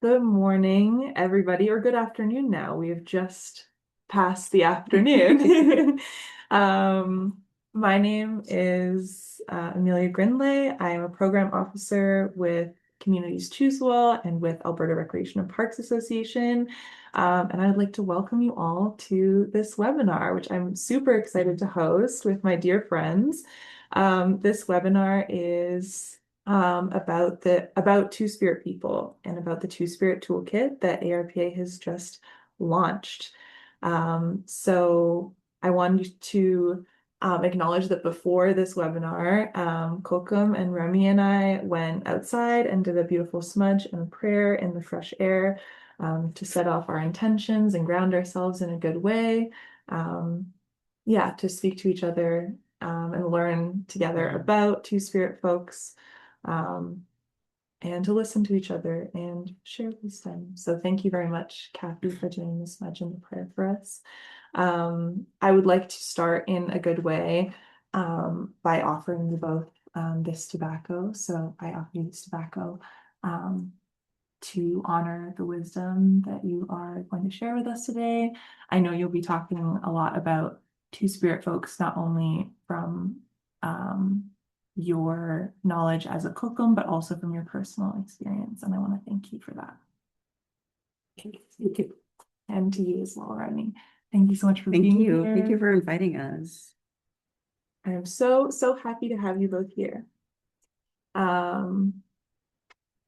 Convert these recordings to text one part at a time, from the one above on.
Good morning, everybody, or good afternoon now. We have just passed the afternoon. My name is amiskwacîwâskahikan. I am a program officer with Communities Choose Well and with Alberta Recreation and Parks Association. And I'd like to welcome you all to this webinar, which I'm super excited to host with my dear friends. This webinar is about Two-Spirit people and about the Two-Spirit Toolkit that ARPA has just launched. So I wanted to acknowledge that before this webinar, Kôhkom and Remy and I went outside and did a beautiful smudge and prayer in the fresh air to set off our intentions and ground ourselves in a good way. Yeah, to speak to each other and learn together about Two-Spirit folks. And to listen to each other and share wisdom. So thank you very much, Kathy, for doing this smudge and the prayer for us. I would like to start in a good way by offering you both this tobacco. So I offer you this tobacco to honor the wisdom that you are going to share with us today. I know you'll be talking a lot about Two-Spirit folks, not only from your knowledge as a Kôhkom, but also from your personal experience. And I want to thank you for that. Thank you. And to you as well, Remy. Thank you so much for being here. Thank you for inviting us. I'm so happy to have you both here.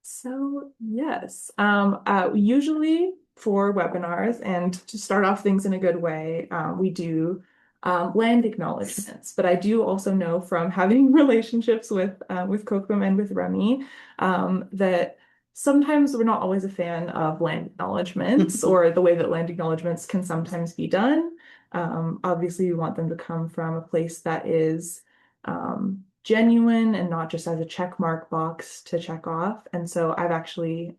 So yes, usually for webinars and to start off things in a good way, we do land acknowledgements, but I do also know from having relationships with Kôhkom and with Remy that sometimes we're not always a fan of land acknowledgements or the way that land acknowledgements can sometimes be done. Obviously, we want them to come from a place that is genuine and not just as a check mark box to check off. And so I've actually,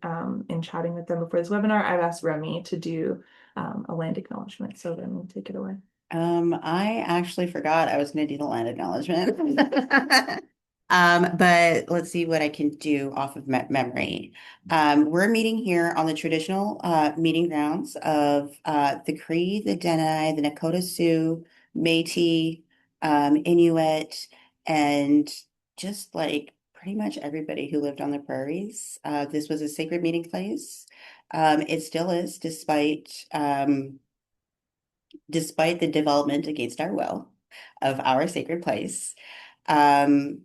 in chatting with them before this webinar, I've asked Remy to do a land acknowledgement. So Remy, take it away. I actually forgot I was going to do the land acknowledgement. But let's see what I can do off of memory. We're meeting here on the traditional meeting grounds of the Cree, the Dene, the Nakota Sioux, Métis, Inuit, and just like pretty much everybody who lived on the prairies. This was a sacred meeting place. It still is, despite the development against our will of our sacred place. In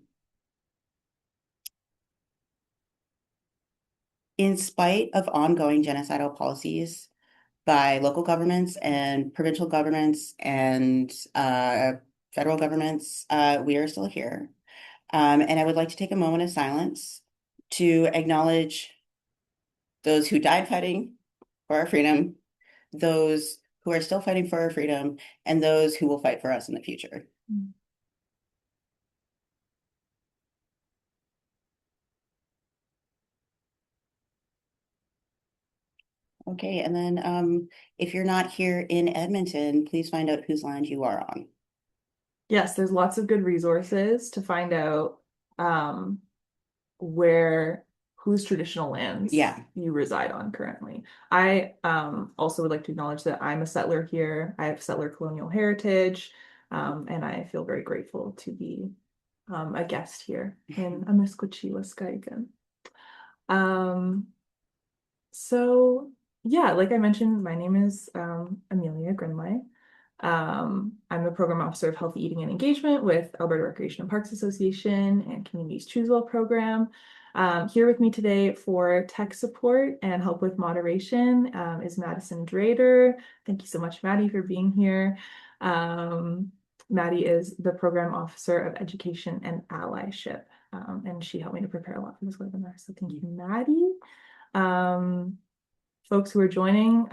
spite of ongoing genocidal policies by local governments and provincial governments and federal governments, we are still here. And I would like to take a moment of silence to acknowledge those who died fighting for our freedom, those who are still fighting for our freedom, and those who will fight for us in the future. Okay, and then if you're not here in Edmonton, please find out whose land you are on. Yes, there's lots of good resources to find out whose traditional lands you reside on currently. I also would like to acknowledge that I'm a settler here. I have settler colonial heritage, and I feel very grateful to be a guest here in amiskwacîwâskahikan. So yeah, like I mentioned, my name is amiskwacîwâskahikan. I'm the program officer of healthy eating and engagement with Alberta Recreation and Parks Association and Communities Choose Well program. Here with me today for tech support and help with moderation is Madison Drader. Thank you so much, Maddie, for being here. Maddie is the program officer of education and allyship, and she helped me to prepare a lot for this webinar. So thank you, Maddie. Folks who are joining,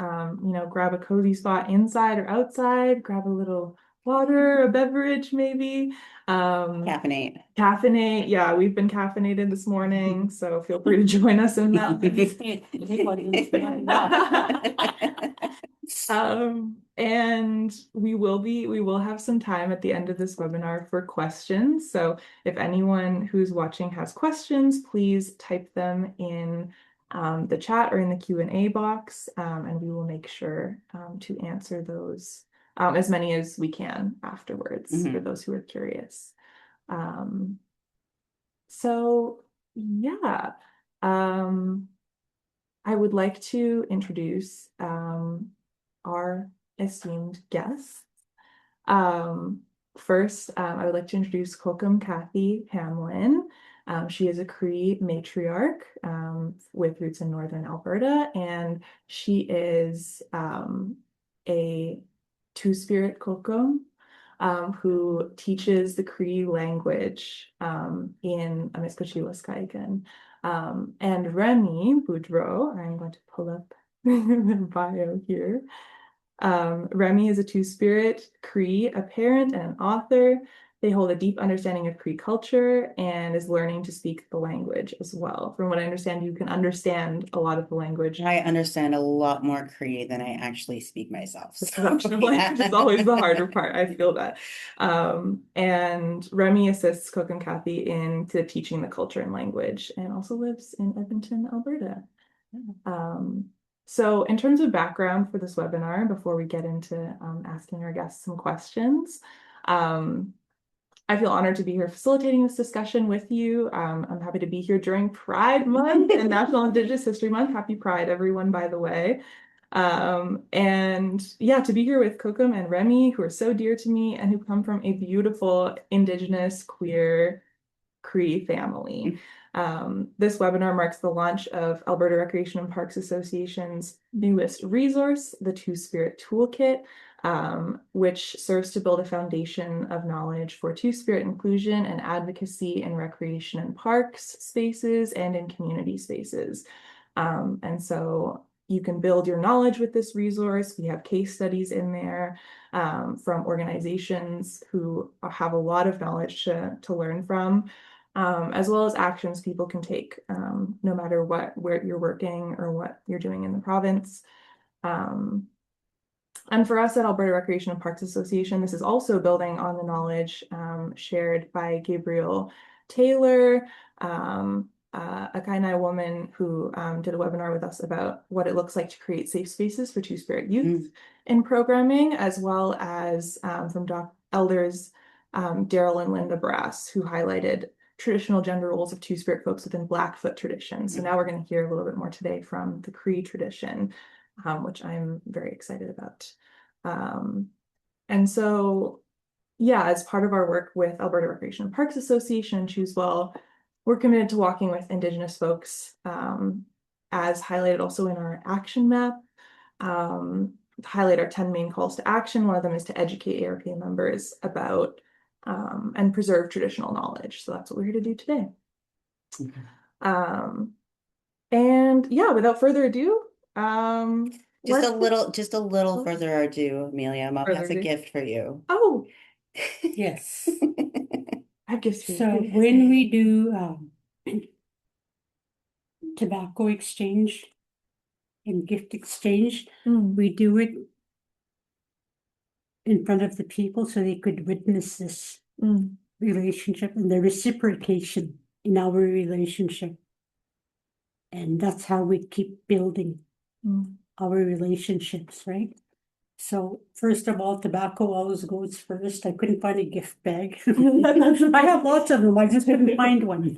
grab a cozy spot inside or outside, grab a little water, a beverage maybe. Caffeinate. Caffeinate. Yeah, we've been caffeinated this morning, so feel free to join us in that. And we will have some time at the end of this webinar for questions. So if anyone who's watching has questions, please type them in the chat or in the Q&A box, and we will make sure to answer those, as many as we can afterwards for those who are curious. So yeah, I would like to introduce our esteemed guests. First, I would like to introduce Kôhkom Hamelin. She is a Cree matriarch with roots in northern Alberta, and she is a Two-Spirit Kôhkom who teaches the Cree language in amiskwacîwâskahikan. And Remy Boudreau, I'm going to pull up their bio here. Remy is a Two-Spirit Cree, a parent and an author. They hold a deep understanding of Cree culture and is learning to speak the language as well. From what I understand, you can understand a lot of the language. I understand a lot more Cree than I actually speak myself. The production of language is always the harder part. I feel that. And Remy assists Kôhkom into teaching the culture and language, and also lives in Edmonton, Alberta. So in terms of background for this webinar, before we get into asking our guests some questions, I feel honored to be here facilitating this discussion with you. I'm happy to be here during Pride Month and National Indigenous History Month. Happy Pride, everyone, by the way. And yeah, to be here with Kôhkom and Remy, who are so dear to me and who come from a beautiful Indigenous queer Cree family. This webinar marks the launch of Alberta Recreation and Parks Association's newest resource, the Two-Spirit Toolkit, which serves to build a foundation of knowledge for Two-Spirit inclusion and advocacy in recreation and parks spaces and in community spaces. And so you can build your knowledge with this resource. We have case studies in there from organizations who have a lot of knowledge to learn from, as well as actions people can take, no matter where you're working or what you're doing in the province. And for us at Alberta Recreation and Parks Association, this is also building on the knowledge shared by Gabriel Taylor, a Kainai woman who did a webinar with us about what it looks like to create safe spaces for Two-Spirit youth in programming, as well as from elders Daryl and Linda Brass, who highlighted traditional gender roles of Two-Spirit folks within Blackfoot tradition. So now we're going to hear a little bit more today from the Cree tradition, which I'm very excited about. And so, yeah, as part of our work with Alberta Recreation and Parks Association and Choose Well, we're committed to walking with Indigenous folks, as highlighted also in our action map, to highlight our 10 main calls to action. One of them is to educate ARPA members about and preserve traditional knowledge. So that's what we're here to do today. And yeah, without further ado, just a little further ado, Amelia. Mom has a gift for you. Oh, Yes. I have gifts for you. So when we do tobacco exchange and gift exchange, we do it in front of the people so they could witness this relationship and the reciprocation in our relationship. And that's how we keep building our relationships, right? So first of all, tobacco always goes first. I couldn't find a gift bag. I have lots of them. I just couldn't find one.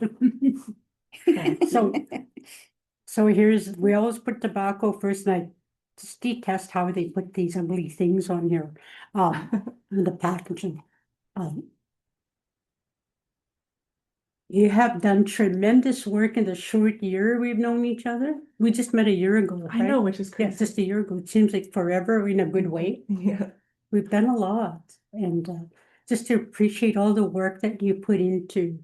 So we always put tobacco first, and I just detest how they put these ugly things on here, in the packaging. You have done tremendous work in the short year we've known each other. We just met a year ago, right? I know, which is crazy. Yeah, just a year ago. It seems like forever in a good way. Yeah. We've done a lot. And just to appreciate all the work that you put into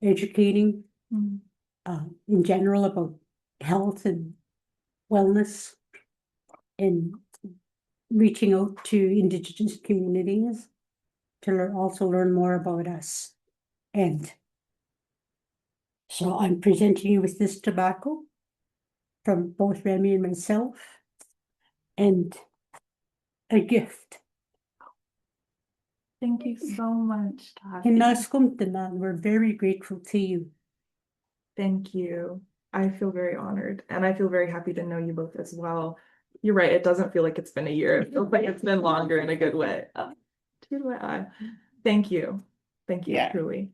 educating in general about health and wellness and reaching out to Indigenous communities to also learn more about us. And so I'm presenting you with this tobacco from both Remy and myself, and a gift. Thank you so much, Tati. We're very grateful to you. Thank you. I feel very honored, and I feel very happy to know you both as well. You're right, it doesn't feel like it's been a year. It feels like it's been longer in a good way. Tear to my eye. Thank you. Thank you, Yeah. truly.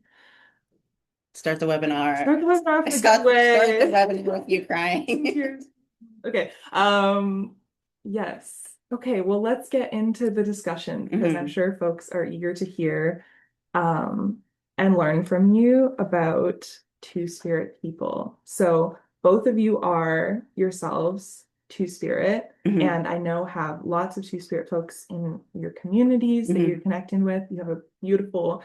Start the webinar. Start the webinar in a Start good way. the webinar with you crying. Okay. Yes. Okay, well, let's get into the discussion because I'm sure folks are eager to hear and learn from you about Two-Spirit people. So both of you are yourselves Two-Spirit, and I know have lots of Two-Spirit folks in your communities that you're connecting with. You have a beautiful,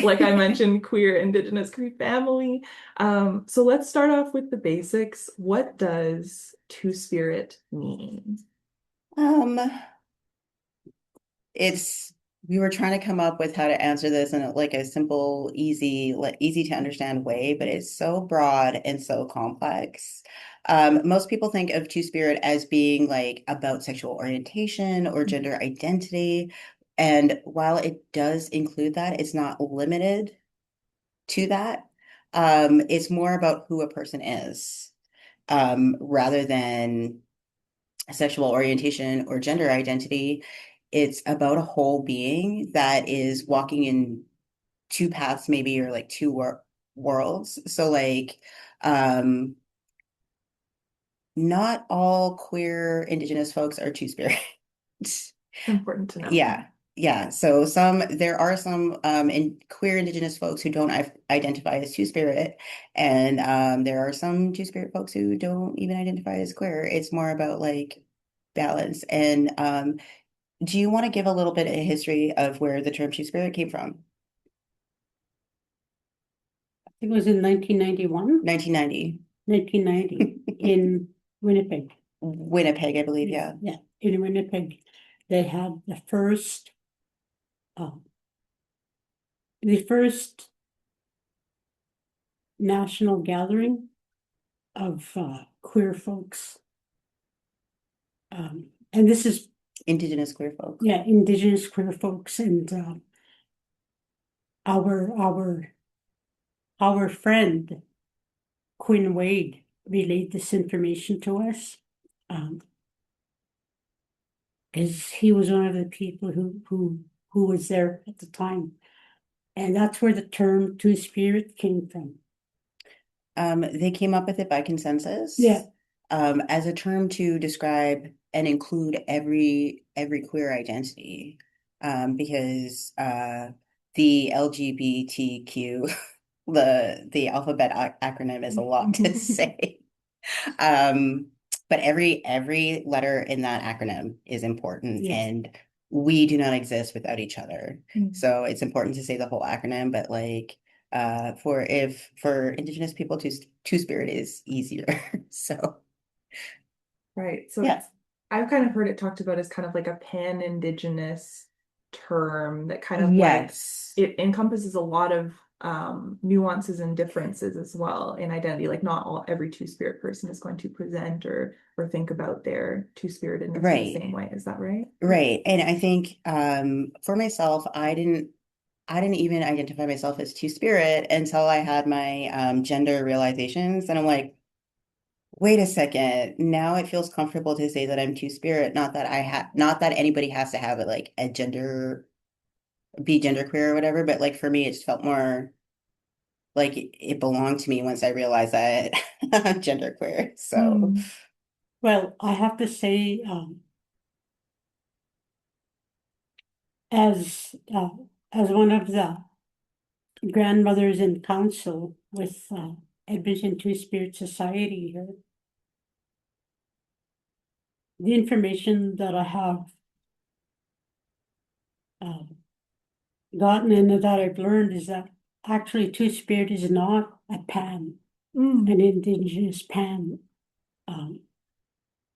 like I mentioned, queer Indigenous Cree family. So let's start off with the basics. What does Two-Spirit mean? We were trying to come up with how to answer this in like a simple, easy to understand way, but it's so broad and so complex. Most people think of Two-Spirit as being like about sexual orientation or gender identity. And while it does include that, it's not limited to that. It's more about who a person is, rather than sexual orientation or gender identity. It's about a whole being that is walking in two paths, maybe, or like two worlds. So like, not all queer Indigenous folks are Two-Spirit. Important to know. Yeah. So there are some queer Indigenous folks who don't identify as Two-Spirit, and there are some Two-Spirit folks who don't even identify as queer. It's more about like balance. And do you want to give a little bit of history of where the term Two-Spirit came from? I think it was in 1991. 1990. 1990 in Winnipeg. Winnipeg, I believe, yeah. Yeah, in Winnipeg, they had the first national gathering of queer folks. And this is Indigenous queer folks. Yeah, Indigenous queer folks, and our friend Quinn Wade relayed this information to us, because he was one of the people who was there at the time, and that's where the term Two-Spirit came from. They came up with it by consensus. Yeah. As a term to describe and include every queer identity, because the LGBTQ, the alphabet acronym is a lot to say. But every letter in that acronym is important, and we do not exist without each other. So it's important to say the whole acronym, but like for Indigenous people, Two-Spirit is easier. So right. So I've kind of heard it talked about as kind of like a pan-Indigenous term that kind of like it encompasses a lot of nuances and differences as well in identity. Like not every Two-Spirit person is going to present or think about their Two-Spiritedness in the same way. Is that right? Right. And I think for myself, I didn't even identify myself as Two-Spirit until I had my gender realizations, and I'm like, wait a second, now it feels comfortable to say that I'm Two-Spirit, not that anybody has to have it like a be genderqueer or whatever, but like for me it just felt more like it belonged to me once I realized that I'm genderqueer. So well, I have to say, as one of the grandmothers in council with Edmonton Two-Spirit Society here, the information that I have gotten and that I've learned is that actually Two-Spirit is not a pan, an Indigenous pan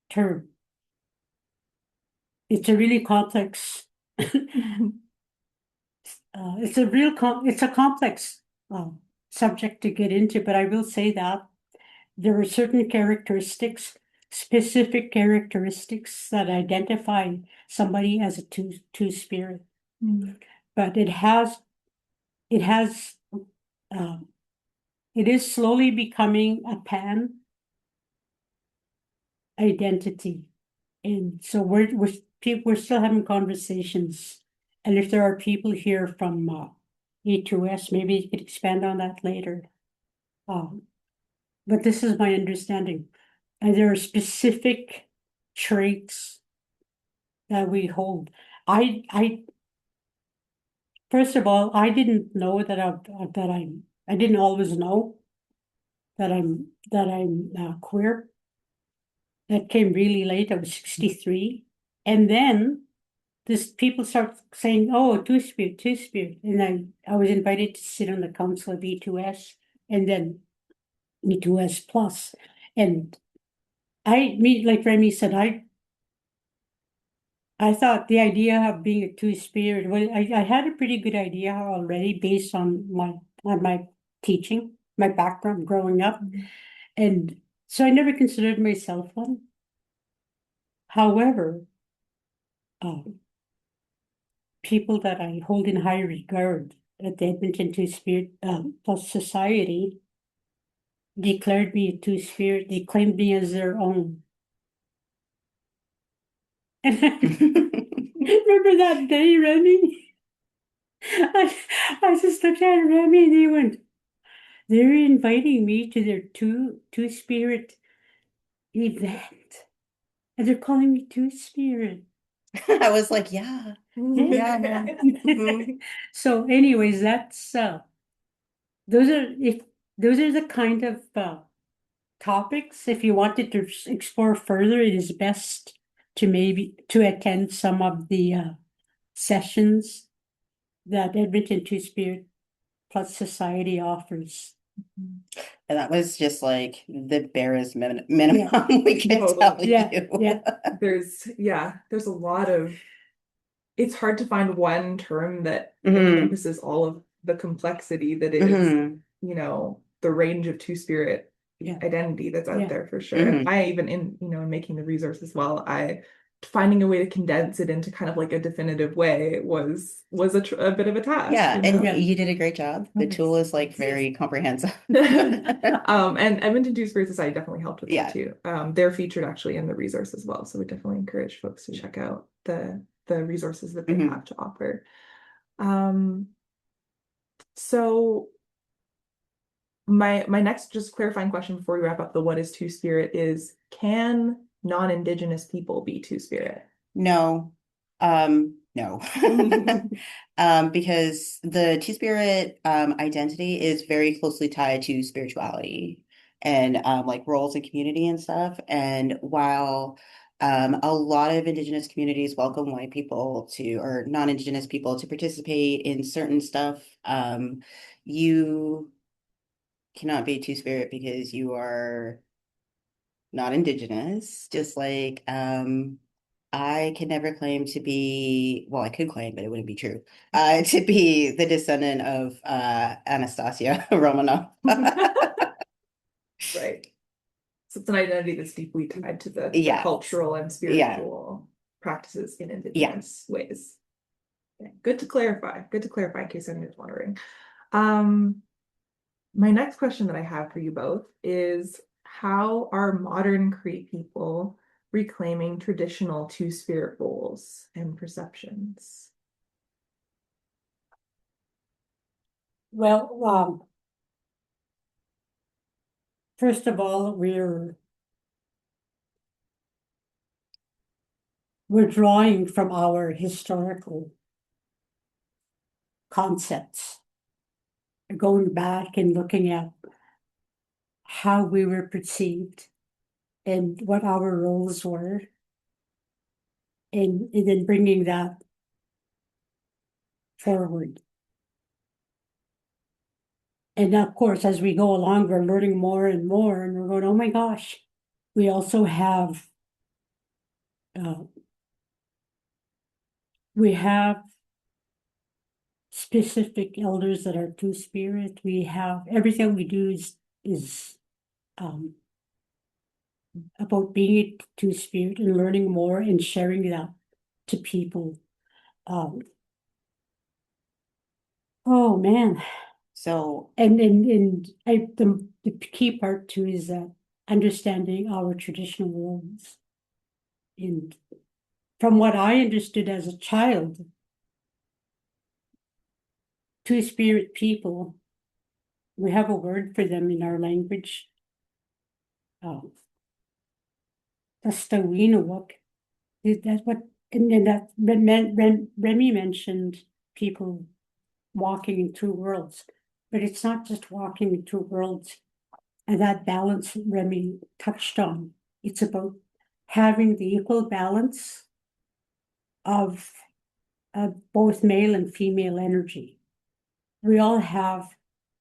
term. It's a really complex. It's a complex subject to get into, but I will say that there are certain specific characteristics that identify somebody as a Two-Spirit. But it is slowly becoming a pan, identity. And so we're still having conversations. And if there are people here from E2S, maybe you could expand on that later. But this is my understanding. And there are specific traits that we hold. First of all, I didn't know I didn't always know that I'm queer. That came really late. I was 63. And then people start saying, oh, Two-Spirit. And I was invited to sit on the council of E2S and then E2S plus. And like Remy said, I thought the idea of being a Two-Spirit, well, I had a pretty good idea already based on my teaching, my background growing up. And so I never considered myself one. However, people that I hold in high regard at the Edmonton Two-Spirit Plus Society declared me a Two-Spirit. They claimed me as their own. And remember that day, Remy? I just looked at Remy and they went, they're inviting me to their Two-Spirit event. And they're calling me Two-Spirit. I was like, yeah. So anyways, that's those are the kind of topics. If you wanted to explore further, it is best to attend some of the sessions that Edmonton Two-Spirit Plus Society offers. And that was just like the barest minimum we can tell you. There's a lot of, it's hard to find one term that encompasses all of the complexity that is, the range of Two-Spirit identity that's out there for sure. And I even in making the resource as well, finding a way to condense it into kind of like a definitive way was a bit of a task. Yeah, and you did a great job. The tool is like very comprehensive. And Edmonton Two-Spirit Society definitely helped with that too. They're featured actually in the resource as well. So we definitely encourage folks to check out the resources that they have to offer. So my next just clarifying question before we wrap up the what is Two-Spirit is, can non-Indigenous people be Two-Spirit? No. No. Because the Two-Spirit identity is very closely tied to spirituality and like roles in community and stuff. And while a lot of Indigenous communities welcome white people or non-Indigenous people to participate in certain stuff, you cannot be Two-Spirit because you are not Indigenous. Just like I can never claim to be, well, I could claim, but it wouldn't be true, to be the descendant of Anastasia Romanov. Right. So it's an identity that's deeply tied to the cultural and spiritual practices in Indigenous ways. Good to clarify in case anyone's wondering. My next question that I have for you both is, how are modern Cree people reclaiming traditional Two-Spirit roles and perceptions? Well, first of all, we're drawing from our historical concepts, going back and looking at how we were perceived and what our roles were, and then bringing that forward. And of course, as we go along, we're learning more and more, and we're going, oh my gosh, we also have specific elders that are Two-Spirit. We have everything we do is about being a Two-Spirit and learning more and sharing that to people. Oh man. So And the key part too is that understanding our traditional roles. And from what I understood as a child, Two-Spirit people, we have a word for them in our language. That's what, and then that Remy mentioned people walking in two worlds, but it's not just walking in two worlds. And that balance Remy touched on. It's about having the equal balance of both male and female energy. We all have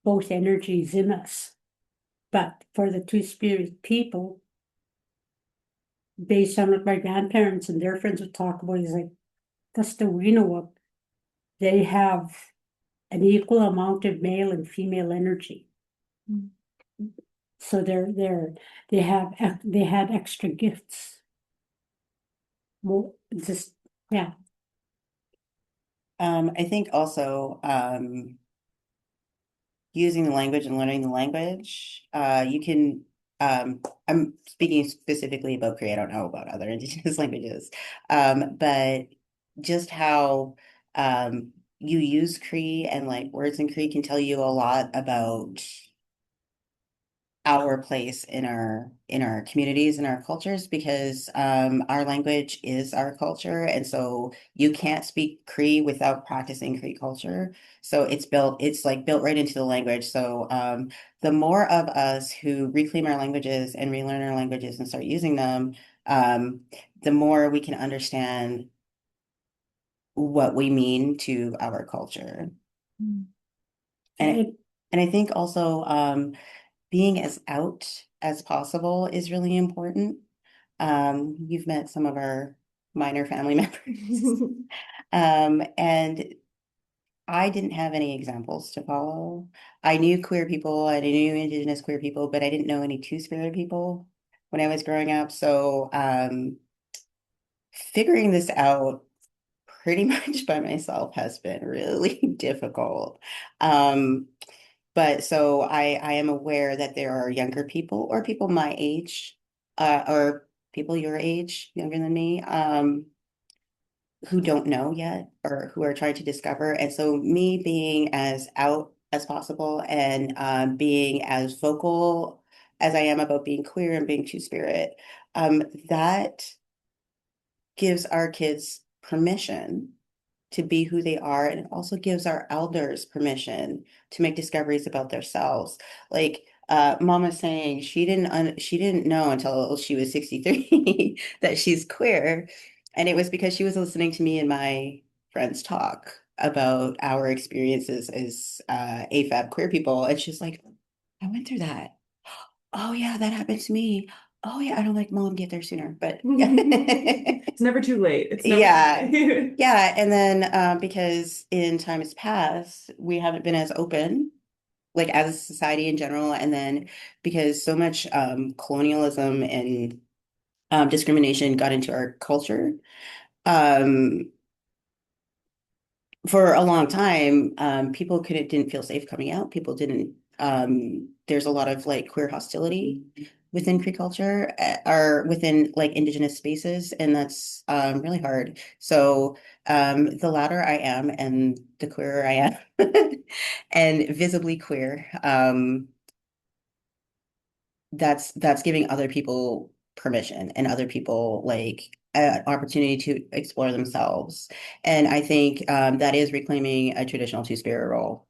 both energies in us, but for the Two-Spirit people, based on what my grandparents and their friends would talk about, is like, that's the Winawak. They have an equal amount of male and female energy. So they had extra gifts. Well, just, yeah. I think also using the language and learning the language, you can, I'm speaking specifically about Cree, I don't know about other Indigenous languages, but just how you use Cree and like words in Cree can tell you a lot about our place in our communities and our cultures, because our language is our culture, and so you can't speak Cree without practicing Cree culture. So it's built right into the language. So the more of us who reclaim our languages and relearn our languages and start using them, the more we can understand what we mean to our culture. And I think also being as out as possible is really important. You've met some of our minor family members. And I didn't have any examples to follow. I knew queer people, and I knew Indigenous queer people, but I didn't know any Two-Spirit people when I was growing up. So figuring this out pretty much by myself has been really difficult. But so I am aware that there are younger people or people my age, or people your age, younger than me, who don't know yet or who are trying to discover. And so me being as out as possible and being as vocal as I am about being queer and being Two-Spirit, that gives our kids permission to be who they are, and it also gives our elders permission to make discoveries about themselves. Like Mama saying she didn't know until she was 63 that she's queer, and it was because she was listening to me and my friends talk about our experiences as AFAB queer people, and she's like, I went through that. Oh yeah, that happened to me. Oh yeah, I don't like Mom get there sooner, but it's never too late. It's never yeah, too late. yeah. And then because in times past we haven't been as open, like as a society in general, and then because so much colonialism and discrimination got into our culture, for a long time, people didn't feel safe coming out. People didn't. There's a lot of like queer hostility within Cree culture, or within like Indigenous spaces, and that's really hard. So the louder I am, and the queerer I am, and visibly queer, that's giving other people permission and other people like an opportunity to explore themselves. And I think that is reclaiming a traditional Two-Spirit role,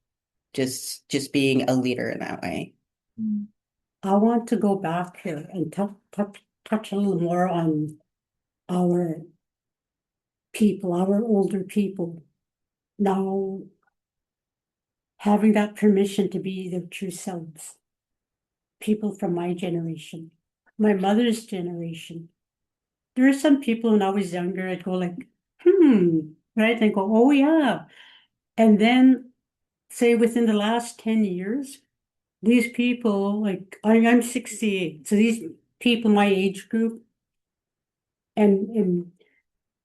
just being a leader in that way. I want to go back here and touch a little more on our people, our older people, now having that permission to be their true selves. People from my generation, my mother's generation. There are some people when I was younger, I'd go like, right? And go, oh yeah. And then say within the last 10 years, these people, like I'm 68, so these people my age group, and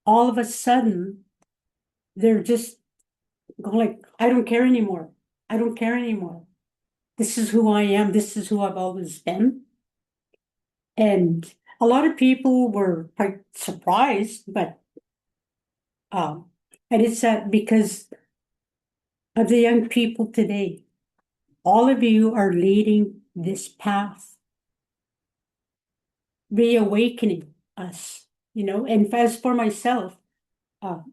all of a sudden they're just going like, I don't care anymore. I don't care anymore. This is who I am. This is who I've always been. And a lot of people were quite surprised, but and it's because of the young people today. All of you are leading this path, reawakening us, and as for myself, a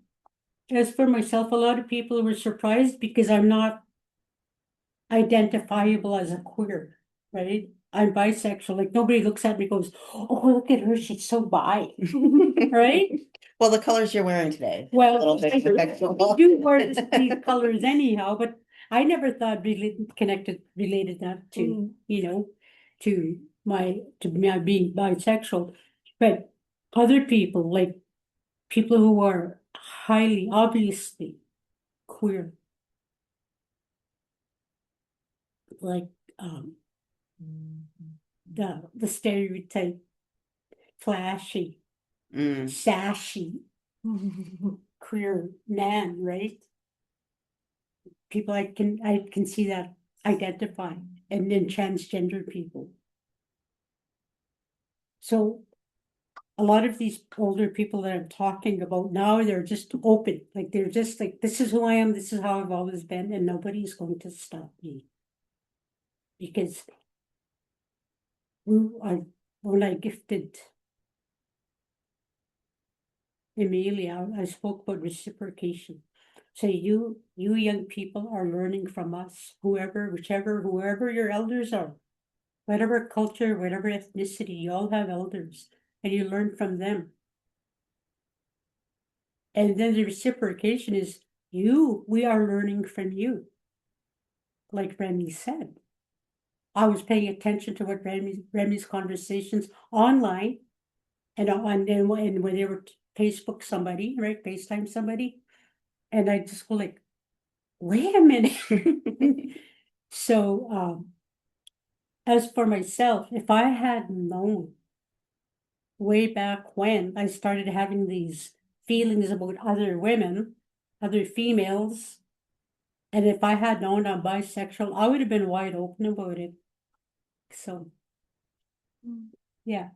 lot of people were surprised because I'm not identifiable as a queer, right? I'm bisexual. Like nobody looks at me and goes, "Oh, look at her, she's so bi," right? Well, the colors you're wearing today. Well, A little bit I do wear these colors anyhow, but I never thought related that to, to my being bisexual. But other people, like people who are highly obviously queer, like the stereotype flashy, sassy, queer man, right? People I can see that identifying, and then transgender people. So a lot of these older people that I'm talking about now, they're just open. Like they're just like, this is who I am, this is how I've always been, and nobody's going to stop me. Because when I gifted Amelia, I spoke about reciprocation. So you young people are learning from us, whoever your elders are, whatever culture, whatever ethnicity, you all have elders, and you learn from them. And then the reciprocation is we are learning from you. Like Remy said, I was paying attention to what Remy's conversations online, and when they were Facebook somebody, right, FaceTime somebody, and I just go like, wait a minute. So as for myself, if I had known way back when I started having these feelings about other women, other females, and if I had known I'm bisexual, I would have been wide open about it. So, yeah.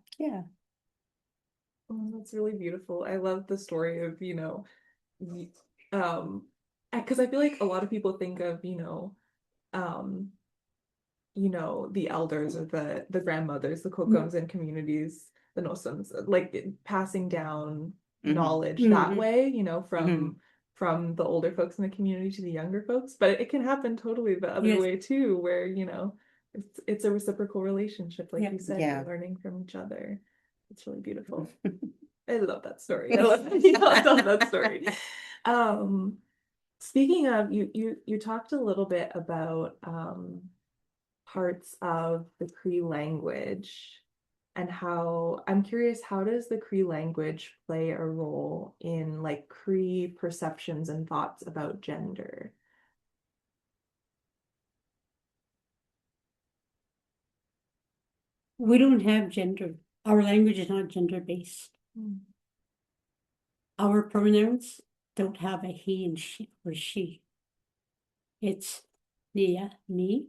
Oh, that's really beautiful. I love the story of, because I feel like a lot of people think of, the elders or the grandmothers, the Kôhkoms in communities, the Nosums, like passing down knowledge that way, from the older folks in the community to the younger folks. But it can happen totally the other way too, where, it's a reciprocal relationship, like you said, you're learning from each other. It's really beautiful. I love that story. I love that story. Speaking of, you talked a little bit about parts of the Cree language, and I'm curious, how does the Cree language play a role in like Cree perceptions and thoughts about gender? We don't have gender. Our language is not gender-based. Our pronouns don't have a he and she or she. It's Nia, me,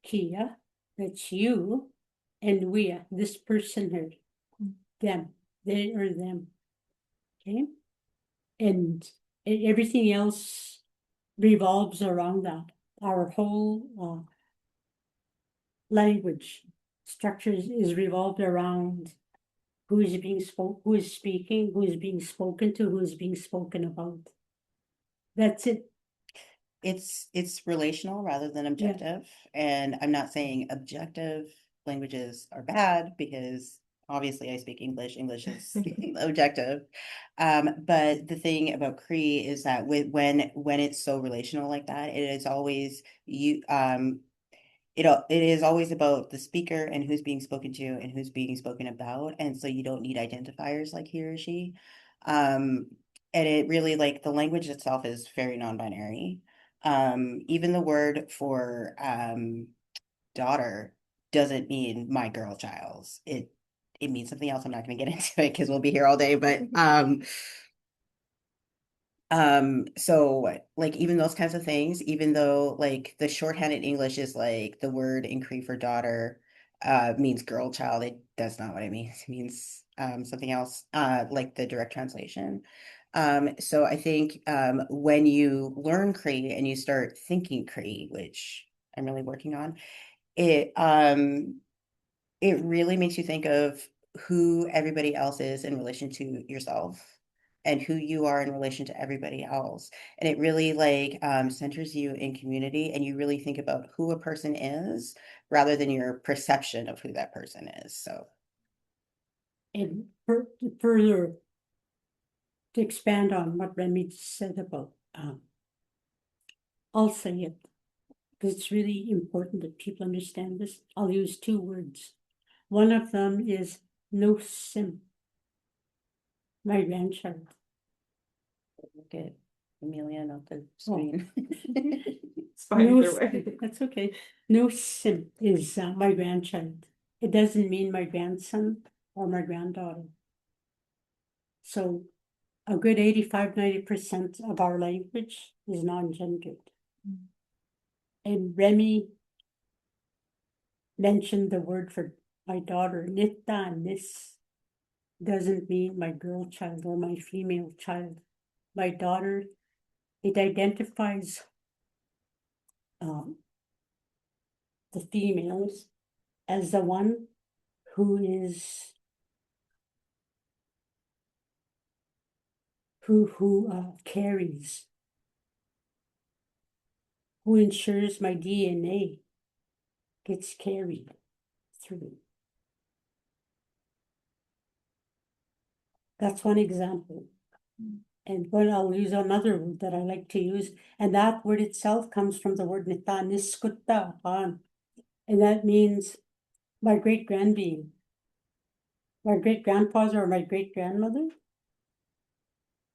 Kia, that's you, and we, this person here, them, they or them. Okay? And everything else revolves around that. Our whole language structure is revolved around who is speaking, who is being spoken to, who is being spoken about. That's it. It's relational rather than objective. And I'm not saying objective languages are bad, because obviously I speak English. English is objective. But the thing about Cree is that when it's so relational like that, it is always it is always about the speaker and who's being spoken to and who's being spoken about. And so you don't need identifiers like he or she. And it really, like, the language itself is very non-binary. Even the word for daughter doesn't mean my girl child's. It means something else. I'm not going to get into it because we'll be here all day. But so like even those kinds of things, even though like the shorthand in English is like the word in Cree for daughter means girl child. That's not what it means. It means something else, like the direct translation. So I think when you learn Cree and you start thinking Cree, which I'm really working on, it really makes you think of who everybody else is in relation to yourself and who you are in relation to everybody else. And it really like centers you in community, and you really think about who a person is rather than your perception of who that person is. So, and further to expand on what Remy said about, I'll say it because it's really important that people understand this. I'll use two words. One of them is no sim, my grandchild. look at Amelia on the screen. It's fine either way. That's okay. No sim is my grandchild. It doesn't mean my grandson or my granddaughter. So a good 85–90% of our language is non-gendered. And Remy mentioned the word for my daughter, Nita, and this doesn't mean my girl child or my female child. My daughter, it identifies the females as the one who is who carries, who ensures my DNA gets carried through. That's one example. And when I'll use another word that I like to use, and that word itself comes from the word nita, amiskwacîwâskahikan, and that means my great-grandbeing, my great-grandfather or my great-grandmother,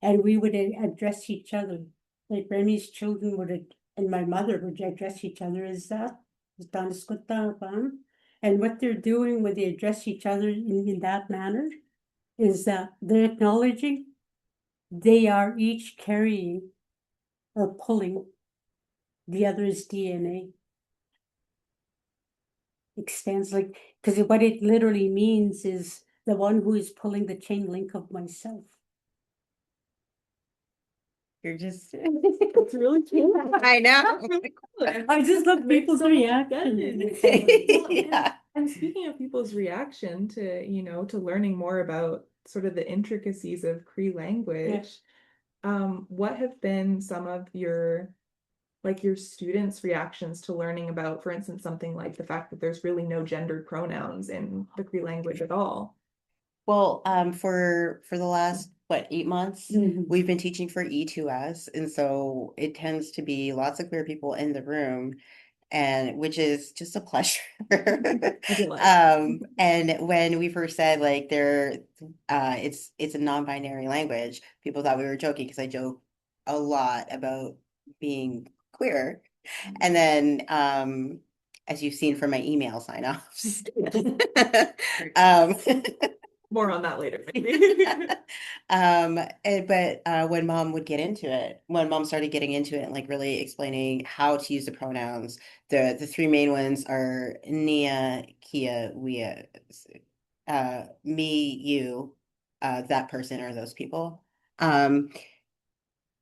and we would address each other, like Remy's children would, and my mother would address each other as that, and what they're doing when they address each other in that manner is that they're acknowledging they are each carrying or pulling the other's DNA. Extends like, because what it literally means is the one who is pulling the chain link of myself. You're just It's really cute. I know. I just love people's reaction. Yeah. And speaking of people's reaction to, to learning more about sort of the intricacies of Cree language, what have been some of your students' reactions to learning about, for instance, something like the fact that there's really no gendered pronouns in the Cree language at all? Well, for the last 8 months, we've been teaching for E2S, and so it tends to be lots of queer people in the room, and which is just a pleasure. And when we first said like it's a non-binary language, people thought we were joking because I joke a lot about being queer, and then as you've seen from my email sign-offs. More on that later, maybe. But when mom would get into it, when mom started getting into it and like really explaining how to use the pronouns, the three main ones are Nia, Kia, Wea, me, you, that person or those people. But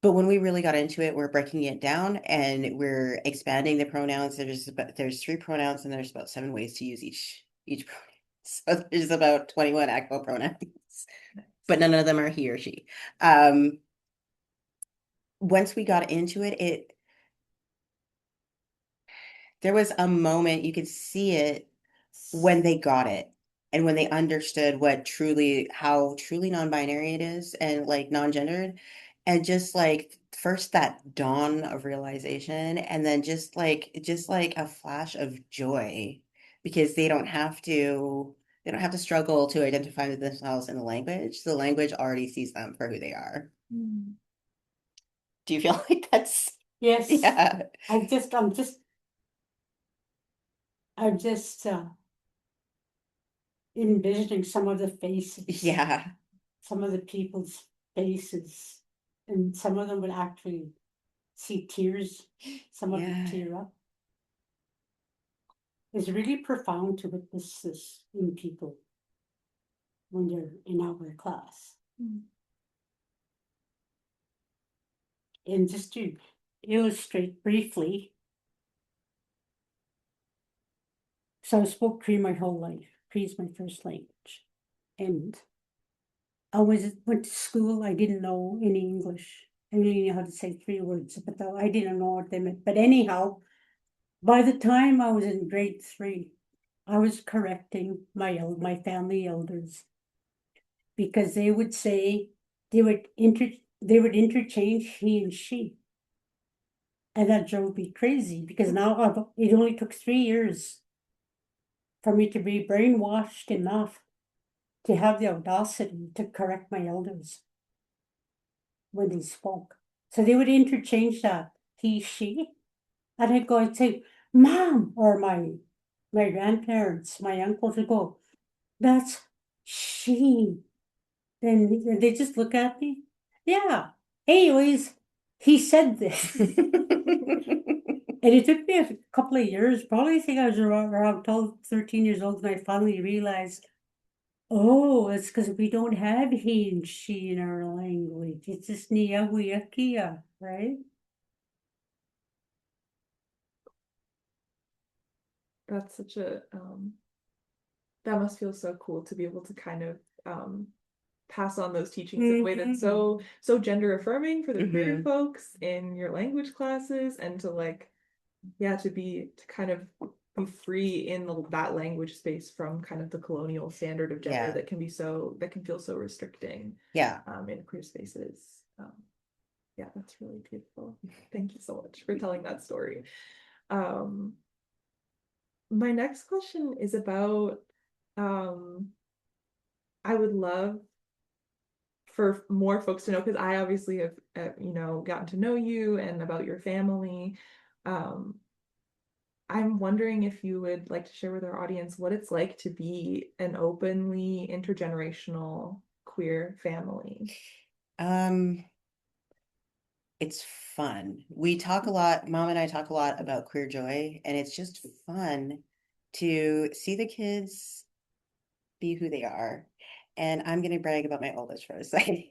when we really got into it, we're breaking it down and we're expanding the pronouns. There's 3 pronouns and there's about 7 ways to use each pronoun. So there's about 21 actual pronouns, but none of them are he or she. Once we got into it, there was a moment you could see it when they got it and when they understood how truly non-binary it is and like non-gendered, and just like first that dawn of realization, and then just like a flash of joy because they don't have to struggle to identify with themselves in the language. The language already sees them for who they are. Do you feel like that's Yes. Yeah. I'm just envisioning some of the faces. Yeah. Some of the people's faces, and some of them would actually see tears. Some of them tear up. It's really profound to witness this in people when they're in our class. And just to illustrate briefly, so I spoke Cree my whole life. Cree is my first language. And I went to school, I didn't know any English. I only knew how to say 3 words, but I didn't know what they meant. But anyhow, by the time I was in grade 3, I was correcting my family elders because they would say they would interchange he and she. And that drove me crazy because now it only took 3 years for me to be brainwashed enough to have the audacity to correct my elders when they spoke. So they would interchange that he, she, and I'd go and say, Mom, or my grandparents, my uncles would go, that's she. Then they just look at me. Yeah. Anyways, he said this. And it took me a couple of years, probably I think I was around 12, 13 years old, and I finally realized, oh, it's because we don't have he and she in our language. It's just niyahuyakia, right? That's such a that must feel so cool to be able to kind of pass on those teachings in a way that's so gender affirming for the queer folks in your language classes, and to to kind of be free in that language space from kind of the colonial standard of gender that can feel so restricting in queer spaces. That's really beautiful. Thank you so much for telling that story. My next question is about I would love for more folks to know, because I obviously have gotten to know you and about your family. I'm wondering if you would like to share with our audience what it's like to be an openly intergenerational queer family. It's fun. We talk a lot, Mom and I talk a lot about queer joy, and it's just fun to see the kids be who they are. And I'm going to brag about my oldest for a second.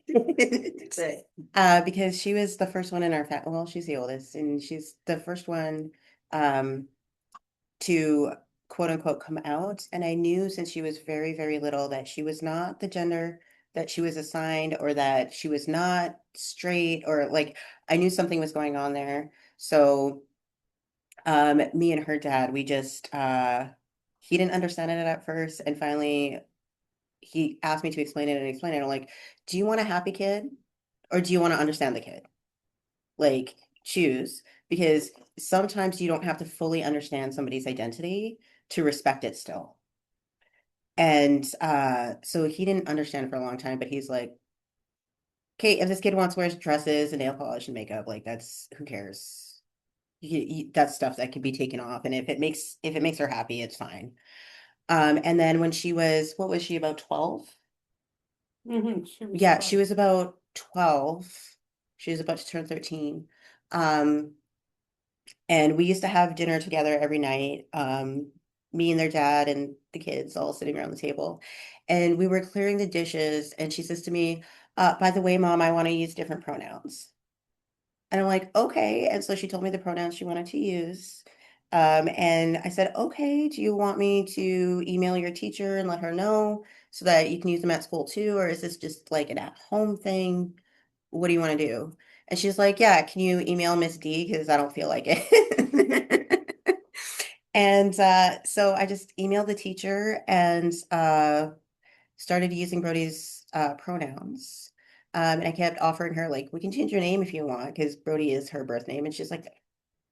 Because she was the first one in our family. Well, she's the oldest, and she's the first one to quote unquote come out. And I knew since she was very, very little that she was not the gender that she was assigned, or that she was not straight, or I knew something was going on there. So me and her dad, we just he didn't understand it at first, and finally he asked me to explain it and explain it. I'm like, do you want a happy kid, or do you want to understand the kid? Choose, because sometimes you don't have to fully understand somebody's identity to respect it still. And so he didn't understand for a long time, but he's like, okay, if this kid wants to wear dresses and nail polish and makeup, that's, who cares? That's stuff that can be taken off. And if it makes her happy, it's fine. And then when she was, what was she, about 12? She was about 12. She was about to turn 13. And we used to have dinner together every night. Me and their dad and the kids all sitting around the table. And we were clearing the dishes, and she says to me, by the way, Mom, I want to use different pronouns. And I'm like, okay. And so she told me the pronouns she wanted to use. And I said, okay, do you want me to email your teacher and let her know so that you can use them at school too? Or is this just an at-home thing? What do you want to do? And she's like, yeah, can you email Miss D? Because I don't feel like it. And so I just emailed the teacher and started using Brody's pronouns. And I kept offering her, we can change your name if you want, because Brody is her birth name. And she's like,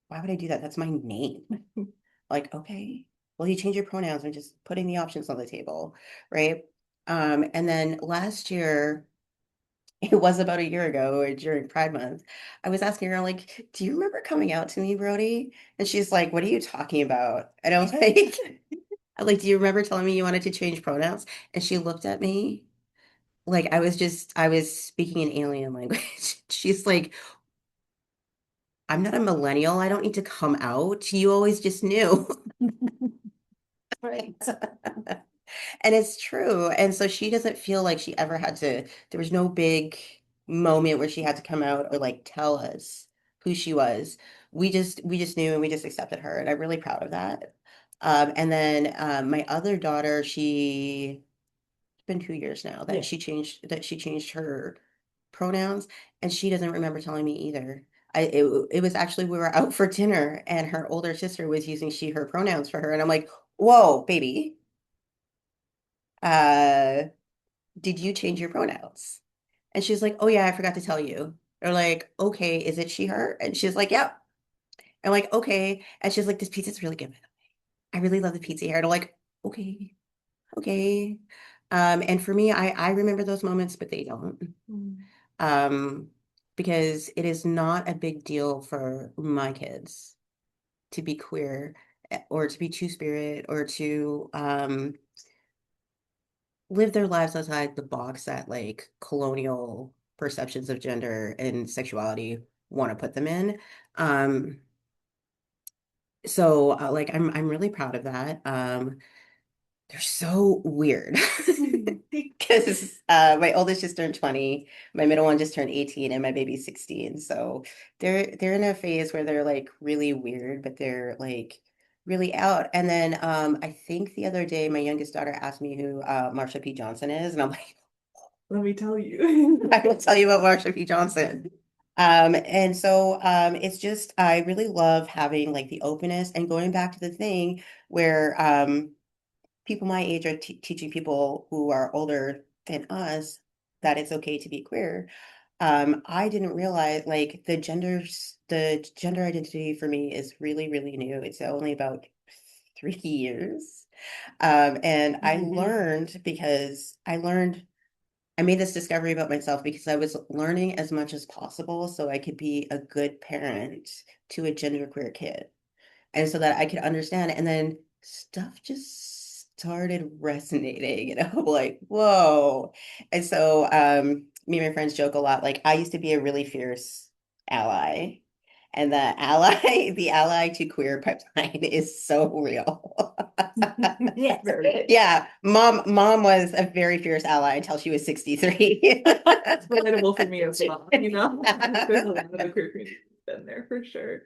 why would I do that? That's my name. Okay, well, you change your pronouns. I'm just putting the options on the table, right? And then last year, it was about a year ago, or during Pride Month, I was asking her, do you remember coming out to me, Brody? And she's like, what are you talking about? And I was do you remember telling me you wanted to change pronouns? And she looked at me I was speaking an alien language. She's like, I'm not a millennial. I don't need to come out. You always just knew. Right. And it's true. And so she doesn't feel like she ever had to, there was no big moment where she had to come out or like tell us who she was. We just knew and we just accepted her. And I'm really proud of that. And then my other daughter, she it's been 2 years now that Yeah. she changed her pronouns, and she doesn't remember telling me either. It was actually we were out for dinner and her older sister was using she her pronouns for her, and I'm like, whoa, baby, uh, did you change your pronouns? And she's like, oh yeah, I forgot to tell you. They're like, okay, is it she her? And she's like, yep. I'm like, okay. And she's like, this pizza's really good. I really love the pizza here. And I'm like, okay, okay. And for me, I remember those moments, but they don't. Um, because it is not a big deal for my kids to be queer or to be two-spirit or to live their lives outside the box that like colonial perceptions of gender and sexuality want to put them in. So like I'm really proud of that. They're so weird because my oldest just turned 20, my middle one just turned 18, and my baby's 16. So they're in a phase where they're like really weird, but they're like really out. And then I think the other day my youngest daughter asked me who Marsha P. Johnson is, and I'm like, Let me tell you. I will tell you about Marsha P. Johnson. And so it's just I really love having like the openness and going back to the thing where people my age are teaching people who are older than us that it's okay to be queer. I didn't realize like the gender identity for me is really, really new. It's only about 3 years. And I learned because I made this discovery about myself because I was learning as much as possible so I could be a good parent to a genderqueer kid and so that I could understand. And then stuff just started resonating, and I'm like, whoa. And so me and my friends joke a lot, like I used to be a really fierce ally. And the ally to queer pipeline is so real. Yes. Yeah, mom was a very fierce ally until she was 63. It's relatable for me as well, you know? There's a lot of the queer community that's been there for sure.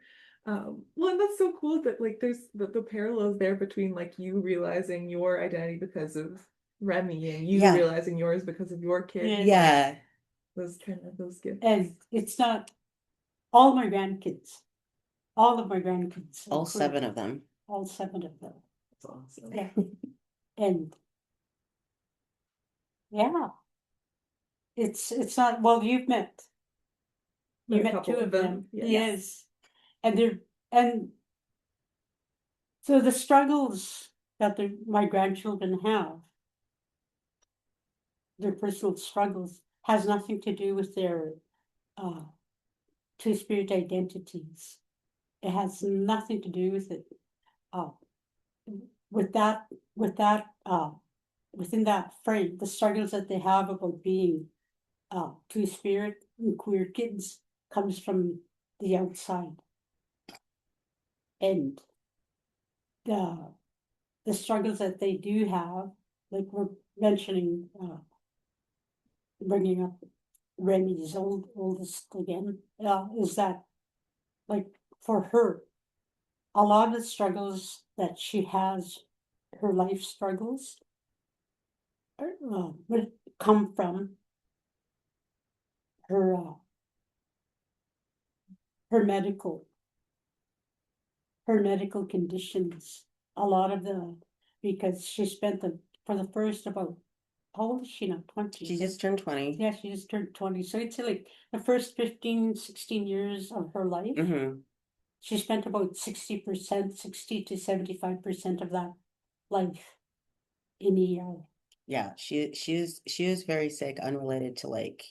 Well, and that's so cool that like there's the parallels there between like you realizing your identity because of Remy and you Yeah. realizing yours because of your kid. Yeah. Those kind of those gifts. And it's not all my grandkids, all of my grandkids, All 7 of them. all 7 of them. That's awesome. Yeah. And yeah, it's not, well, you met A 2 couple of of them. them, yes. Yes. And so the struggles that my grandchildren have, their personal struggles, has nothing to do with their two-spirit identities. It has nothing to do with it. With that, within that frame, the struggles that they have about being two-spirit and queer kids comes from the outside. And the struggles that they do have, like we're mentioning, bringing up Remy's oldest again, is that like for her, a lot of the struggles that she has, her life struggles, would come from her her medical conditions. A lot of because she spent for the first about, how old is she now? 20. She just turned 20. Yeah, she just turned 20. So it's like the first 15, 16 years of her life. She spent about 60%, 60 to 75% of that life in ER. Yeah, she is very sick, unrelated to like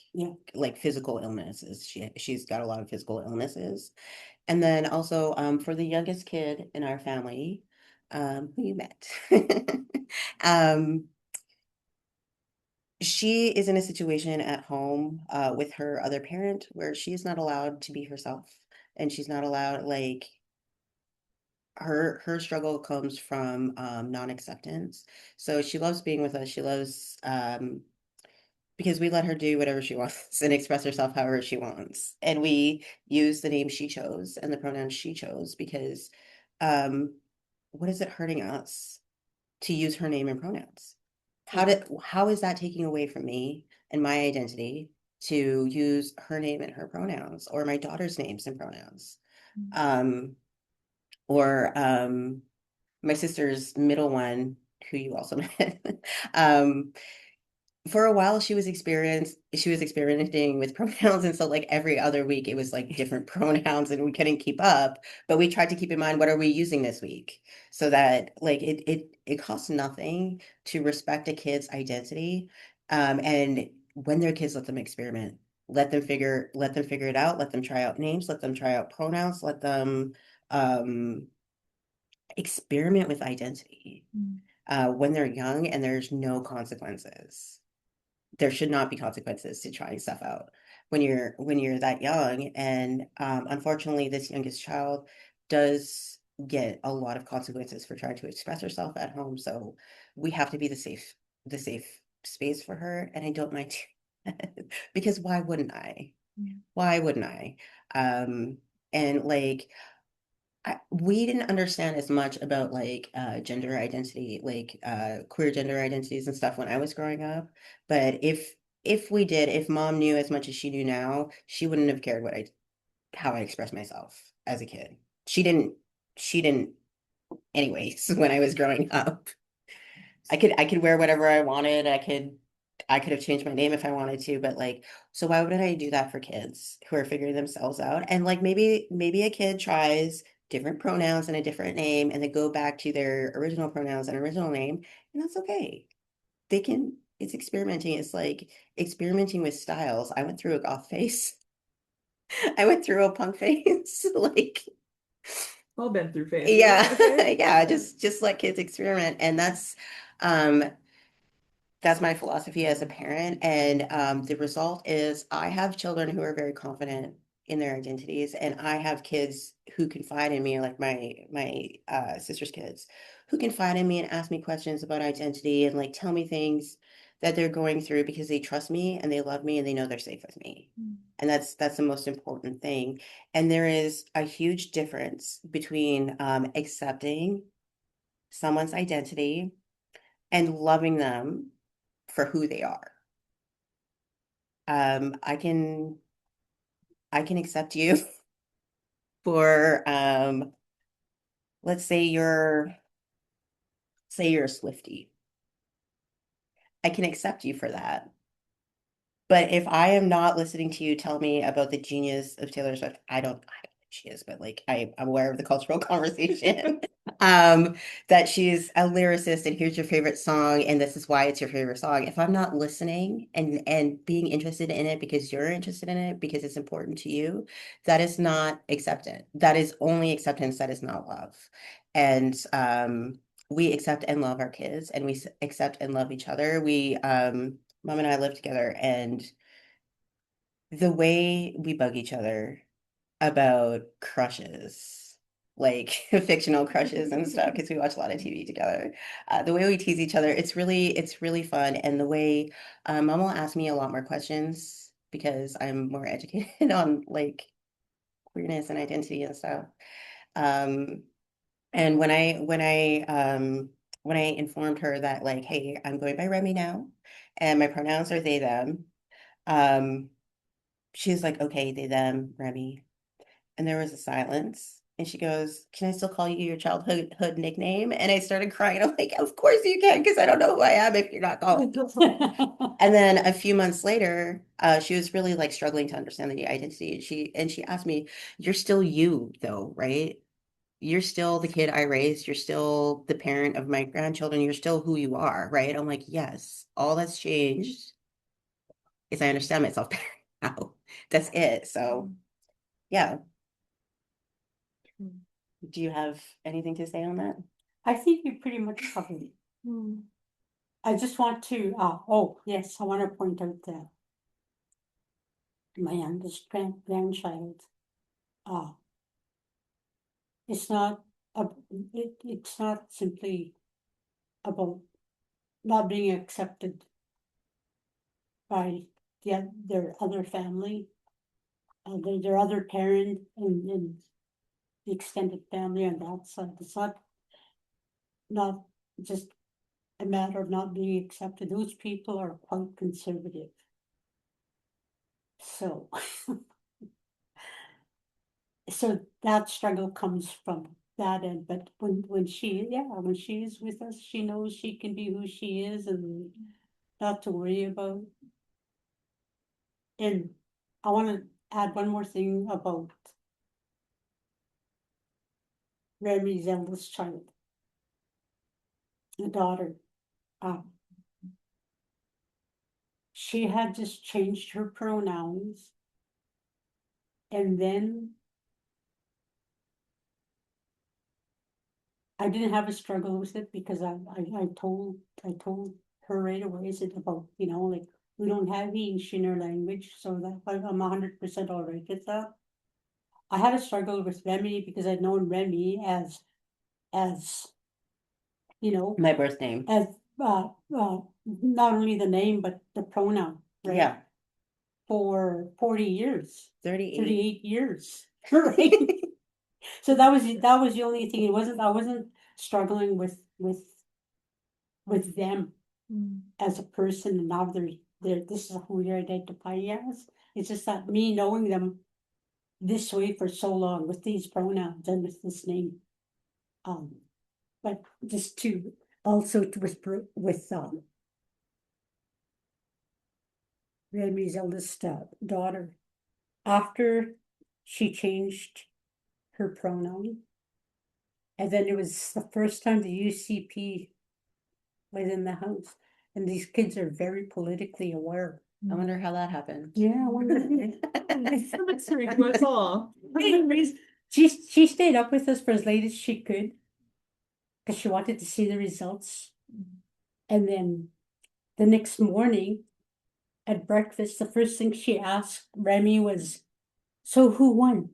physical illnesses. She's got a lot of physical illnesses. And then also for the youngest kid in our family, who you met, she is in a situation at home with her other parent where she is not allowed to be herself, and she's not allowed, like, her struggle comes from non-acceptance. So she loves being with us. She loves because we let her do whatever she wants and express herself however she wants. And we use the name she chose and the pronoun she chose because what is it hurting us to use her name and pronouns? How is that taking away from me and my identity to use her name and her pronouns or my daughter's names and pronouns? Or my sister's middle one, who you also met, for a while she was experimenting with pronouns, and so like every other week it was like different pronouns and we couldn't keep up, but we tried to keep in mind what are we using this week so that like it costs nothing to respect a kid's identity, and when they're kids, let them experiment, let them figure it out, let them try out names, let them try out pronouns, let them experiment with identity when they're young, and there's no consequences. There should not be consequences to trying stuff out when you're that young. And unfortunately, this youngest child does get a lot of consequences for trying to express herself at home. So we have to be the safe space for her. And I don't mind because why wouldn't I? Why wouldn't I? And like we didn't understand as much about like gender identity, like queer gender identities and stuff when I was growing up. But if mom knew as much as she knew now, she wouldn't have cared how I expressed myself as a kid. She didn't anyways when I was growing up. I could wear whatever I wanted. I could have changed my name if I wanted to, but like, so why would I do that for kids who are figuring themselves out? And like maybe a kid tries different pronouns and a different name and they go back to their original pronouns and original name, and that's okay. It's experimenting. It's like experimenting with styles. I went through a goth phase. I went through a punk phase. Like, All been through phases. yeah, yeah, just let kids experiment. And that's my philosophy as a parent. And the result is I have children who are very confident in their identities, and I have kids who confide in me, like my sister's kids, who confide in me and ask me questions about identity and like tell me things that they're going through because they trust me and they love me and they know they're safe with me. And that's the most important thing. And there is a huge difference between accepting someone's identity and loving them for who they are. I can accept you for let's say you're a Swiftie. I can accept you for that. But if I am not listening to you tell me about the genius of Taylor Swift, I don't know who she is, but like I'm aware of the cultural conversation. That she's a lyricist and here's your favorite song and this is why it's your favorite song. If I'm not listening and being interested in it because you're interested in it because it's important to you, that is not acceptance. That is only acceptance, that is not love. And we accept and love our kids, and we accept and love each other. Mom and I live together, and the way we bug each other about crushes, like fictional crushes and stuff, because we watch a lot of TV together. The way we tease each other, it's really fun. And the way Mom will ask me a lot more questions because I'm more educated on like queerness and identity and stuff. And when I informed her that like, hey, I'm going by Remy now, and my pronouns are they, them, she's like, okay, they, them, Remy. And there was a silence. And she goes, can I still call you your childhood nickname? And I started crying. I'm like, of course you can, because I don't know who I am if you're not calling. And then a few months later, she was really like struggling to understand the identity. And she asked me, you're still you though, right? You're still the kid I raised. You're still the parent of my grandchildren. You're still who you are, right? I'm like, yes, all that's changed is I understand myself better now. That's it. So, yeah. Do you have anything to say on that? I think you pretty much covered it. I just want to, oh, yes, I want to point out that my youngest grandchild, it's not it's not simply about not being accepted by their other family, their other parent, and the extended family on that side. It's not just a matter of not being accepted. Those people are quite conservative. So, so that struggle comes from that end. But when she is with us, she knows she can be who she is and not to worry about. And I want to add one more thing about Remy's eldest child, the daughter. She had just changed her pronouns, and then I didn't have a struggle with it because I told her right away. I said about, like, we don't have English in our language, so that I'm 100% all right with that. I had a struggle with Remy because I'd known Remy as My birth name. as not only the name but the pronoun, right? Yeah. For 40 years. 38 years. Right. So that was the only thing. I wasn't struggling with them as a person, and now they're this is who they identify as. It's just that me knowing them this way for so long with these pronouns and with this name. But just to also with Remy's eldest daughter, after she changed her pronoun, and then it was the first time the UCP was in the house, and these kids are very politically aware. I wonder how that happened. Yeah, I wonder. That's very to us all. She stayed up with us for as late as she could because she wanted to see the results. And then the next morning at breakfast, the first thing she asked Remy was, "So who won?"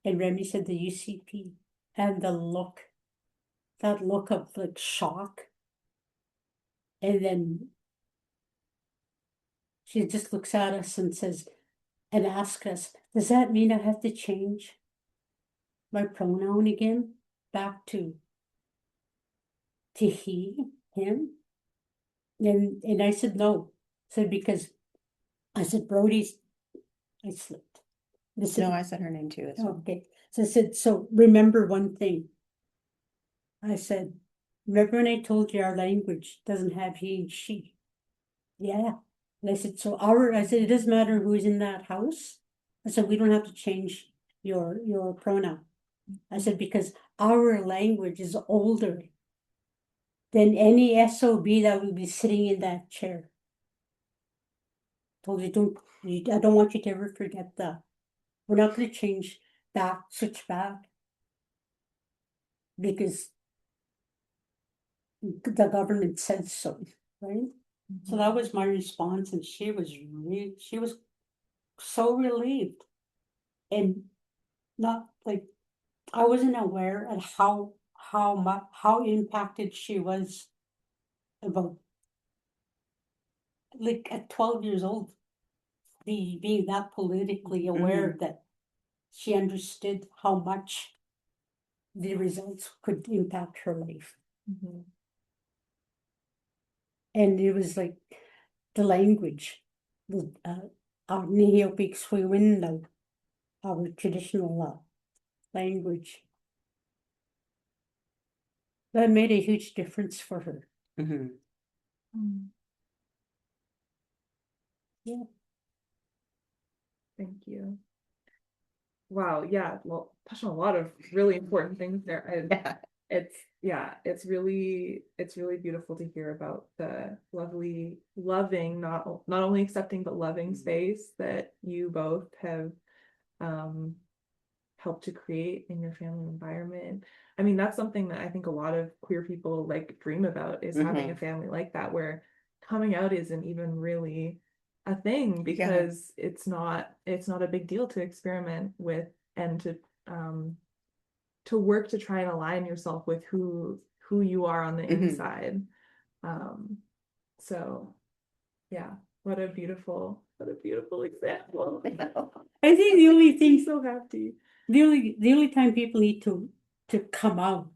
And Remy said the UCP. And that look of like shock. And then she just looks at us and says, and asks us, "Does that mean I have to change my pronoun again back to he, him?" And I said, "No." So because I said, "Brody's," I slipped. No, I said her name too. Okay. So I said, "So remember one thing." I said, "Remember when I told you our language doesn't have he and she?" Yeah. And I said, I said, "It doesn't matter who's in that house." I said, "We don't have to change your pronoun." I said, "Because our language is older than any SOB that would be sitting in that chair." Told you, I don't want you to ever forget that. We're not going to change back, switch back, because the government says so, right? So that was my response, and she was so relieved, and not like I wasn't aware of how impacted she was about, like, at 12 years old, being that politically aware that she understood how much the results could impact her life. And it was like the language, our amiskwacîwâskahikan, our traditional language, that made a huge difference for her. Yeah. Thank you. Wow, yeah, well, touched on a lot of really important things there. It's really beautiful to hear about the loving, not only accepting but loving space that you both have helped to create in your family environment. I mean, that's something that I think a lot of queer people like dream about, is having a family like that, where coming out isn't even really a thing, because it's not a big deal to experiment with and to work to try and align yourself with who you are on the inside. So yeah, what a beautiful example. I think the only thing, so happy. the only time people need to come out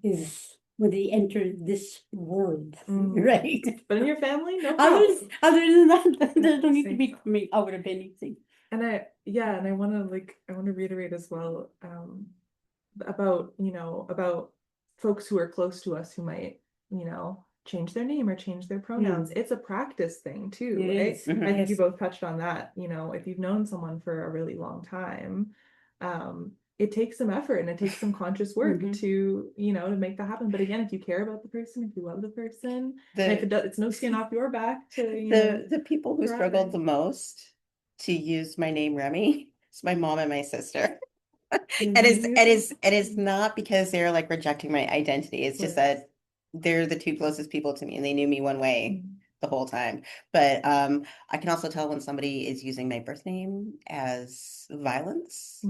is when they enter this world, right? But in your family, no problem. Other than that, they don't need to be coming out of anything. And I want to reiterate as well, about, about folks who are close to us who might, change their name or change their pronouns. It's a practice thing too, right? I think you both touched on that. If you've known someone for a really long time, it takes some effort and it takes some conscious work to, to make that happen. But again, if you care about the person, if you love the person, and if it's no skin off your back to, the people who struggled the most to use my name Remy, it's my mom and my sister. It is not because they're like rejecting my identity. It's just that they're the two closest people to me and they knew me one way the whole time. But I can also tell when somebody is using my birth name as violence,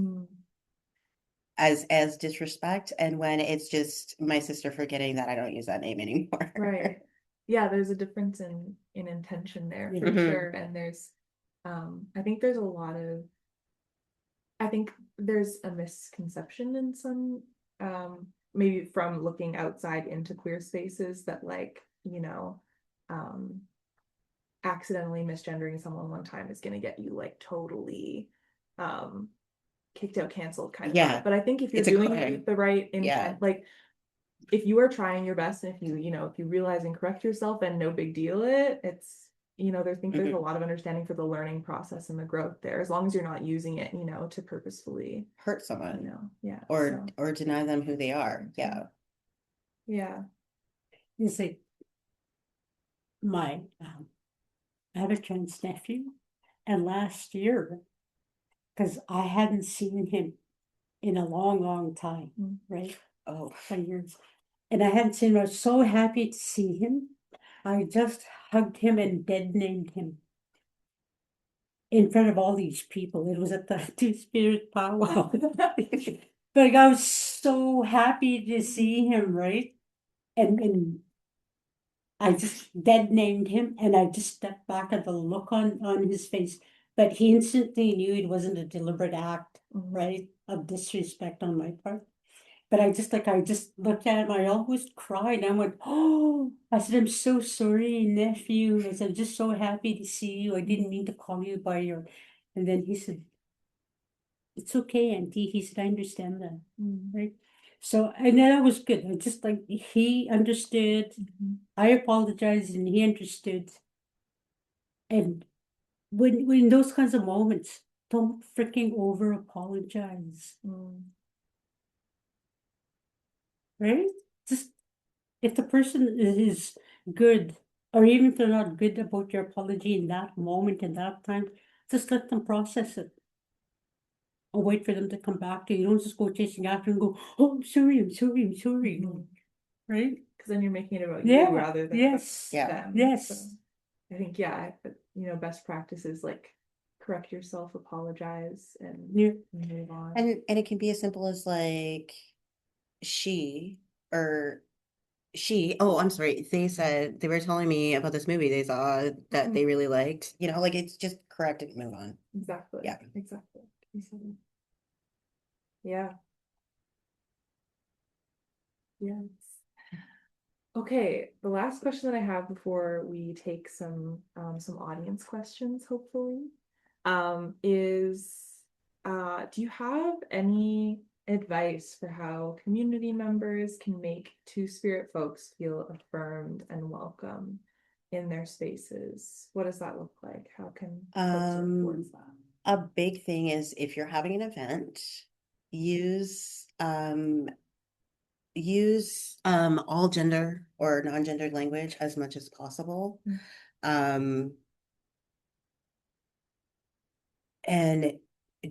as disrespect, and when it's just my sister forgetting that I don't use that name anymore. Right. Yeah, there's a difference in intention there for sure. And there's I think there's a misconception in some, maybe from looking outside into queer spaces, that accidentally misgendering someone one time is going to get you like totally kicked out, canceled kind of vibe. But I think if you're doing it with the right intent, like if you are trying your best and if you realize and correct yourself, and no big deal, it's there's a lot of understanding for the learning process and the growth there, as long as you're not using it, to purposefully hurt someone, or deny them who they are. You see, I have a trans nephew, and last year, because I hadn't seen him in a long time, right? For years, and I hadn't seen him. I was so happy to see him. I just hugged him and dead named him in front of all these people. It was at the Two-Spirit powwow. But I was so happy to see him, right? And I just dead named him, and I just stepped back at the look on his face. But he instantly knew it wasn't a deliberate act, right, of disrespect on my part. But I just looked at him. I almost cried. I went, oh, I said, I'm so sorry, nephew. I said, I'm just so happy to see you. I didn't mean to call you by your. And then he said, it's okay, Auntie. He said, I understand that. Right. So, and then that was good. I just he understood. I apologized and he understood. And when those kinds of moments, don't freaking over apologize. Right? Just if the person is good, or even if they're not good about your apology in that moment, in that time, just let them process it. Or wait for them to come back to you. You don't just go chasing after and go, oh, I'm sorry. Right? Because then you're making it about you rather than them. Yes. So I think, best practices like correct yourself, apologize, and move on. And it can be as simple as like I'm sorry, they said they were telling me about this movie they saw that they really liked. It's just correct and move on. Exactly. Yeah. Exactly. Yeah. Yes. Okay, the last question that I have before we take some audience questions, hopefully, is do you have any advice for how community members can make Two-Spirit folks feel affirmed and welcome in their spaces? What does that look like? How can folks work towards that? A big thing is if you're having an event, use all gender or non-gendered language as much as possible. And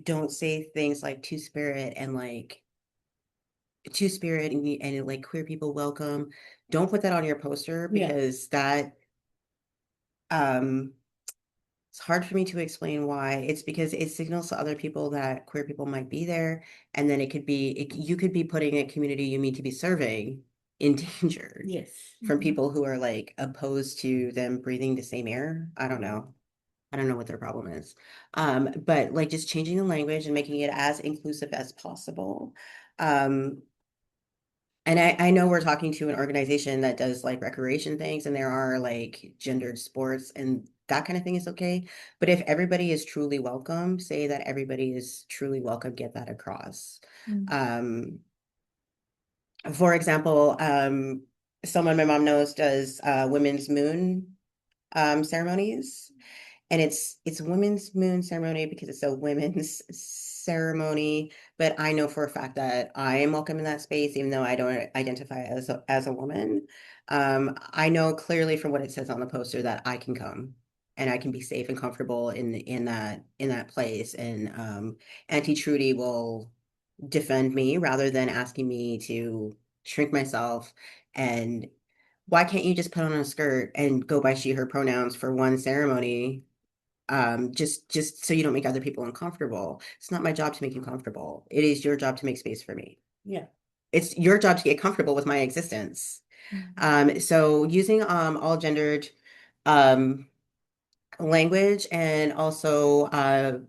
don't say things like Two-Spirit and like Two-Spirit and like queer people welcome. Don't put that on your poster because that It's hard for me to explain why. It's because it signals to other people that queer people might be there, and then you could be putting a community you mean to be serving in danger. Yes. From people who are like opposed to them breathing the same air. I don't know. I don't know what their problem is. But like just changing the language and making it as inclusive as possible. And I know we're talking to an organization that does like recreation things, and there are like gendered sports and that kind of thing is okay. But if everybody is truly welcome, say that everybody is truly welcome, get that across. For example, someone my mom knows does women's moon ceremonies. And it's women's moon ceremony because it's a women's ceremony, but I know for a fact that I am welcome in that space, even though I don't identify as a woman. I know clearly from what it says on the poster that I can come and I can be safe and comfortable in that place. And Auntie Trudy will defend me rather than asking me to shrink myself. And why can't you just put on a skirt and go by she, her pronouns for one ceremony? Just so you don't make other people uncomfortable. It's not my job to make you comfortable. It is your job to make space for me. Yeah. It's your job to get comfortable with my existence. So using all gendered language, and also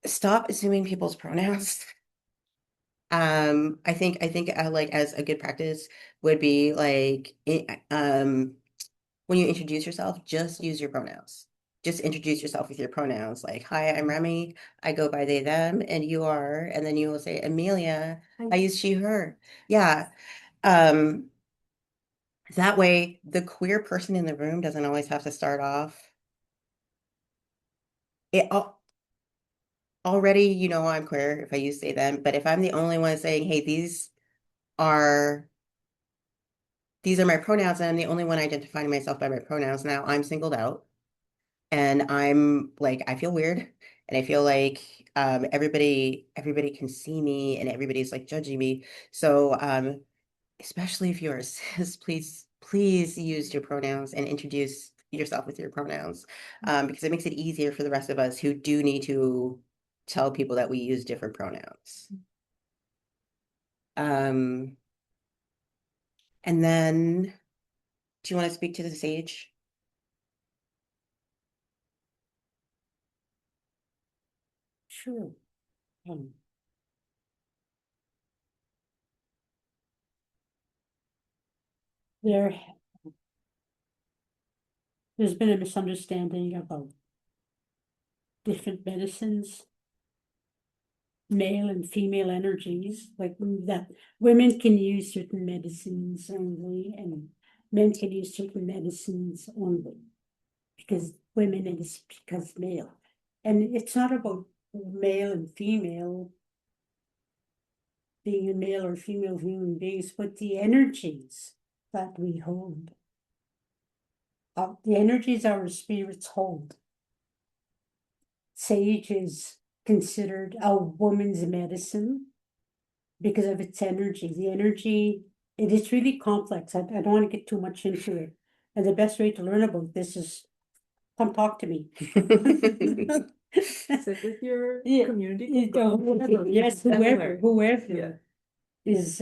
stop assuming people's pronouns. I think like as a good practice would be like when you introduce yourself, just use your pronouns. Just introduce yourself with your pronouns. Like, hi, I'm Remy. I go by they, them, and you are. And then you will say, Amelia. I use she, her. Yeah. That way, the queer person in the room doesn't always have to start off. Already, you know, I'm queer if I use they, them. But if I'm the only one saying, hey, these are my pronouns, and I'm the only one identifying myself by my pronouns, now I'm singled out. And I'm like, I feel weird, and I feel like everybody can see me, and everybody's like judging me. So especially if you're cis, please use your pronouns and introduce yourself with your pronouns, because it makes it easier for the rest of us who do need to tell people that we use different pronouns. And then, do you want to speak to the sage? Sure. There's been a misunderstanding about different medicines, male and female energies, like that women can use certain medicines only and men can use certain medicines only because women is because male. And it's not about male and female being a male or female human beings, but the energies that we hold. The energies our spirits hold. Sage is considered a woman's medicine because of its energy. The energy, it is really complex. I don't want to get too much into it. And the best way to learn about this is come talk to me. Sit with your community. Whoever, yes, whoever is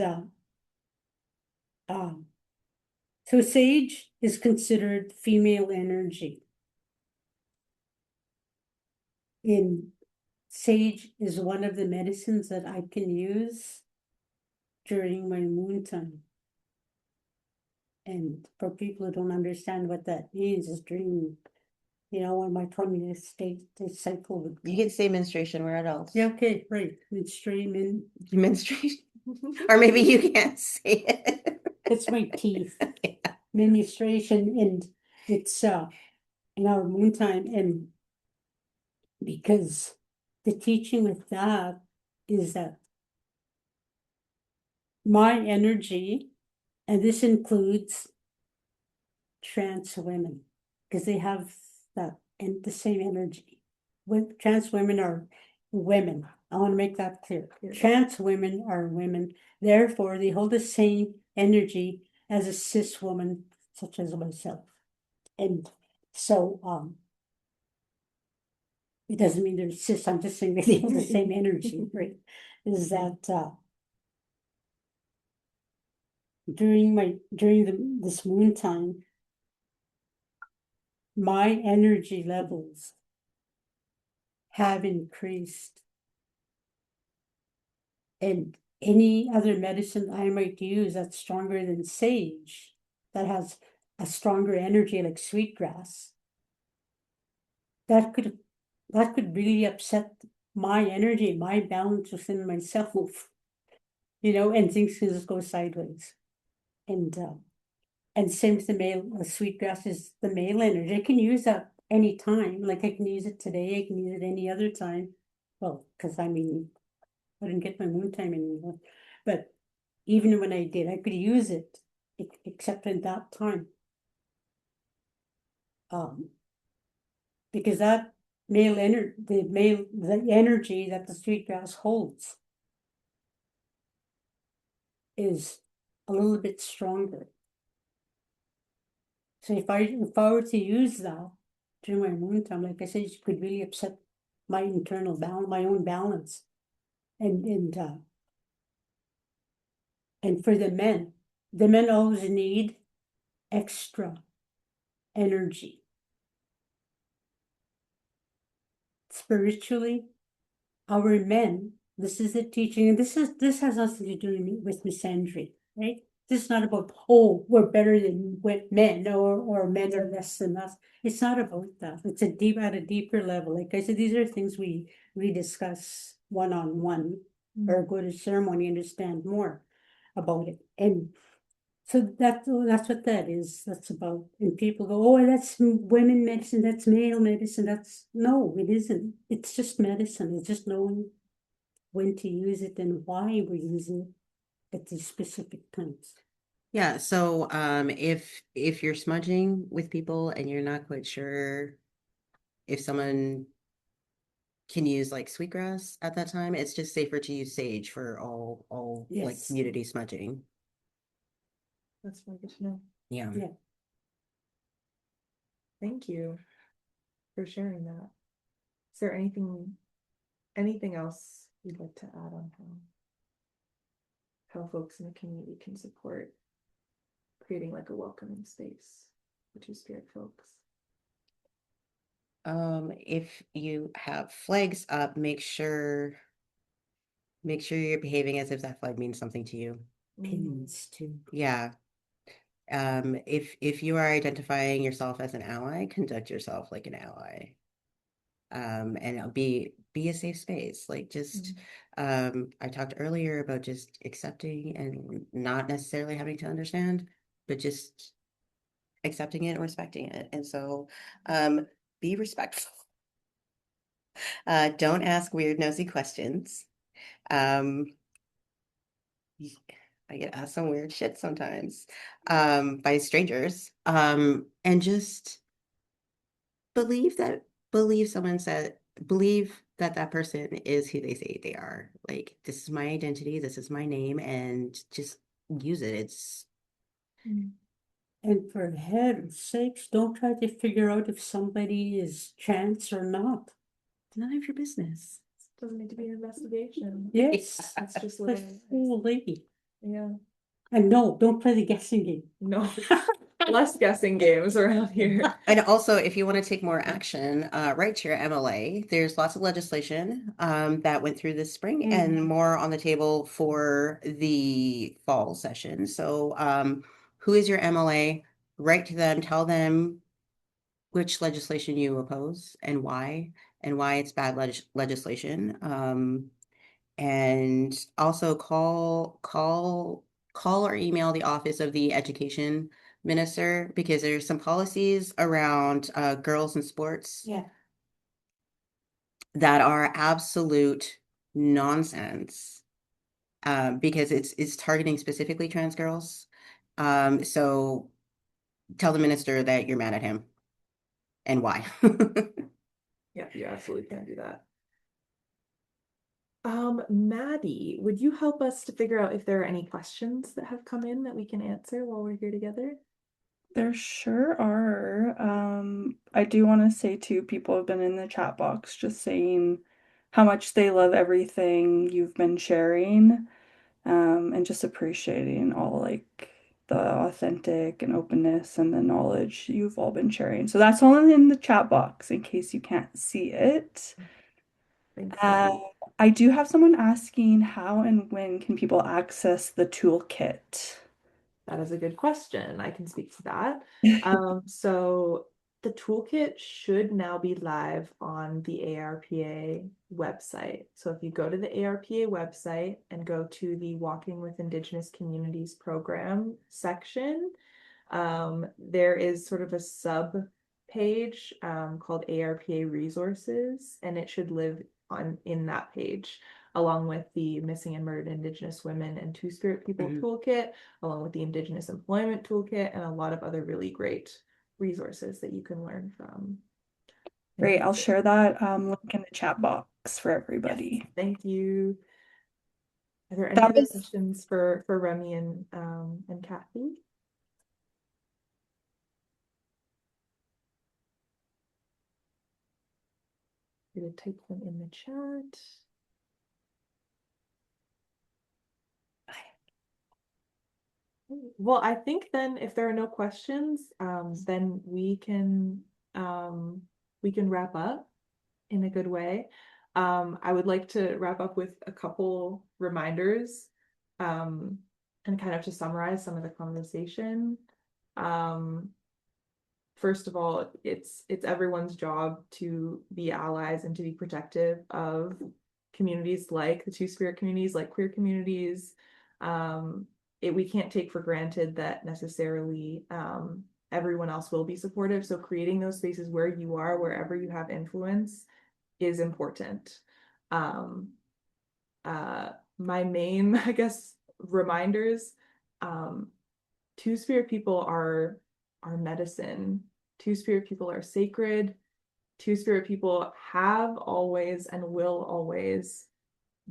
so sage is considered female energy. Sage is one of the medicines that I can use during my moon time. And for people who don't understand what that means, is during, when my 20th state cycle would You can say menstruation, where else? Yeah, okay, right. Menstruation. Or maybe you can't say it. It's my teeth. Yeah. Menstruation, and it's in our moon time, and because the teaching with that is that my energy, and this includes trans women, because they have that and the same energy. When trans women are women, I want to make that clear. Trans women are women, therefore they hold the same energy as a cis woman, such as myself. And So, it doesn't mean they're cis, I'm just saying they have the same energy, right? Is that, during this moon time, my energy levels have increased. And any other medicine I might use that's stronger than sage, that has a stronger energy like sweetgrass, that could really upset my energy, my balance within myself, and things can just go sideways. And same with the male, sweetgrass is the male energy. I can use that anytime. Like I can use it today, I can use it any other time. Well, because I didn't get my moon time anymore. But even when I did, I could use it, except at that time. Because that the energy that the sweetgrass holds is a little bit stronger. So if I were to use that during my moon time, like I said, it could really upset my internal balance, my own balance. And for the men always need extra energy. Spiritually, our men, this is the teaching, and this has nothing to do with misandry, right? This is not about, oh, we're better than men, or men are less than us. It's not about that. It's at a deeper level. Like I said, these are things we discuss one-on-one, or go to ceremony, understand more about it. And so that's what that is. That's about. And people go, oh, that's women medicine, that's male medicine. No, it isn't. It's just medicine. It's just knowing when to use it and why we're using it at these specific times. Yeah, so if you're smudging with people and you're not quite sure if someone can use like sweetgrass at that time, it's just safer to use sage for all Yes. like community smudging. That's really good to know. Yeah. Thank you for sharing that. Is there anything else you'd like to add on how folks in the community can support creating like a welcoming space for Two-Spirit folks? If you have flags up, make sure you're behaving as if that flag means something to you. Pins too. Yeah. If you are identifying yourself as an ally, conduct yourself like an ally. And be a safe space. Like just I talked earlier about just accepting and not necessarily having to understand, but just accepting it and respecting it. And so be respectful. Don't ask weird, nosy questions. I get asked some weird shit sometimes by strangers. And just believe that that person is who they say they are. Like, this is my identity, this is my name, and just use it. It's And for heaven's sakes, don't try to figure out if somebody is trans or not. none of your business. It doesn't need to be an investigation. Yes, It's just like, living. holy. Yeah. And no, don't play the guessing game. No. Less guessing games around here. And also, if you want to take more action, write to your MLA. There's lots of legislation that went through this spring and more on the table for the fall session. So who is your MLA? Write to them, tell them which legislation you oppose and why it's bad legislation. And also call or email the office of the education minister, because there's some policies around girls in sports that are absolute nonsense, because it's targeting specifically trans girls. So tell the minister that you're mad at him and why. Yeah, you absolutely can do that. Maddie, would you help us to figure out if there are any questions that have come in that we can answer while we're here together? There sure are. I do want to say too, people have been in the chat box just saying how much they love everything you've been sharing, and just appreciating all like the authentic and openness and the knowledge you've all been sharing. So that's all in the chat box in case you can't see it. I do have someone asking how and when can people access the toolkit? That is a good question. I can speak to that. So the toolkit should now be live on the ARPA website. So if you go to the ARPA website and go to the Walking with Indigenous Communities program section, there is sort of a sub page called ARPA Resources, and it should live in that page, along with the Missing and Murdered Indigenous Women and Two-Spirit People Toolkit, along with the Indigenous Employment Toolkit, and a lot of other really great resources that you can learn from. Great, I'll share that link in the chat box for everybody. Yes, thank you. Are there any other questions for Remy and Kathy? I'm going to type them in the chat. Well, I think then if there are no questions, then we can wrap up in a good way. I would like to wrap up with a couple reminders, and kind of to summarize some of the conversation. First of all, it's everyone's job to be allies and to be protective of communities like the Two-Spirit communities, like queer communities. We can't take for granted that necessarily everyone else will be supportive. So creating those spaces where you are, wherever you have influence, is important. My main, I guess, reminders, Two-Spirit people are medicine. Two-Spirit people are sacred. Two-Spirit people have always and will always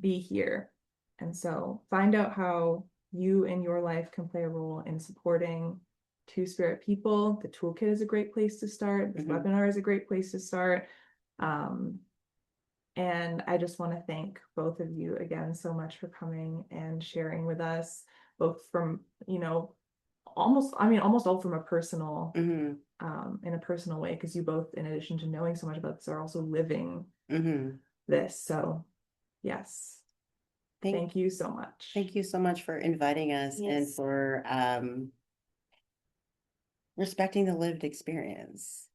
be here. And so find out how you in your life can play a role in supporting Two-Spirit people. The toolkit is a great place to start. This webinar is a great place to start. And I just want to thank both of you again so much for coming and sharing with us, both from, almost all from a personal, in a personal way, because you both, in addition to knowing so much about this, are also living this. So yes, thank you so much. Thank you so much for inviting us and for respecting the lived experience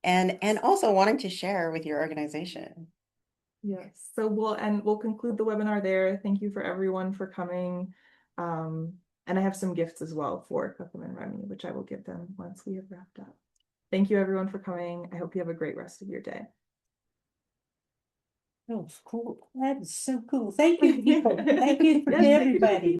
and also wanting to share with your organization. Yes, so we'll conclude the webinar there. Thank you for everyone for coming. And I have some gifts as well for Kôhkom and Remy, which I will give them once we have wrapped up. Thank you everyone for coming. I hope you have a great rest of your day. Oh, cool. That is so cool. Thank you, people. Thank you, everybody.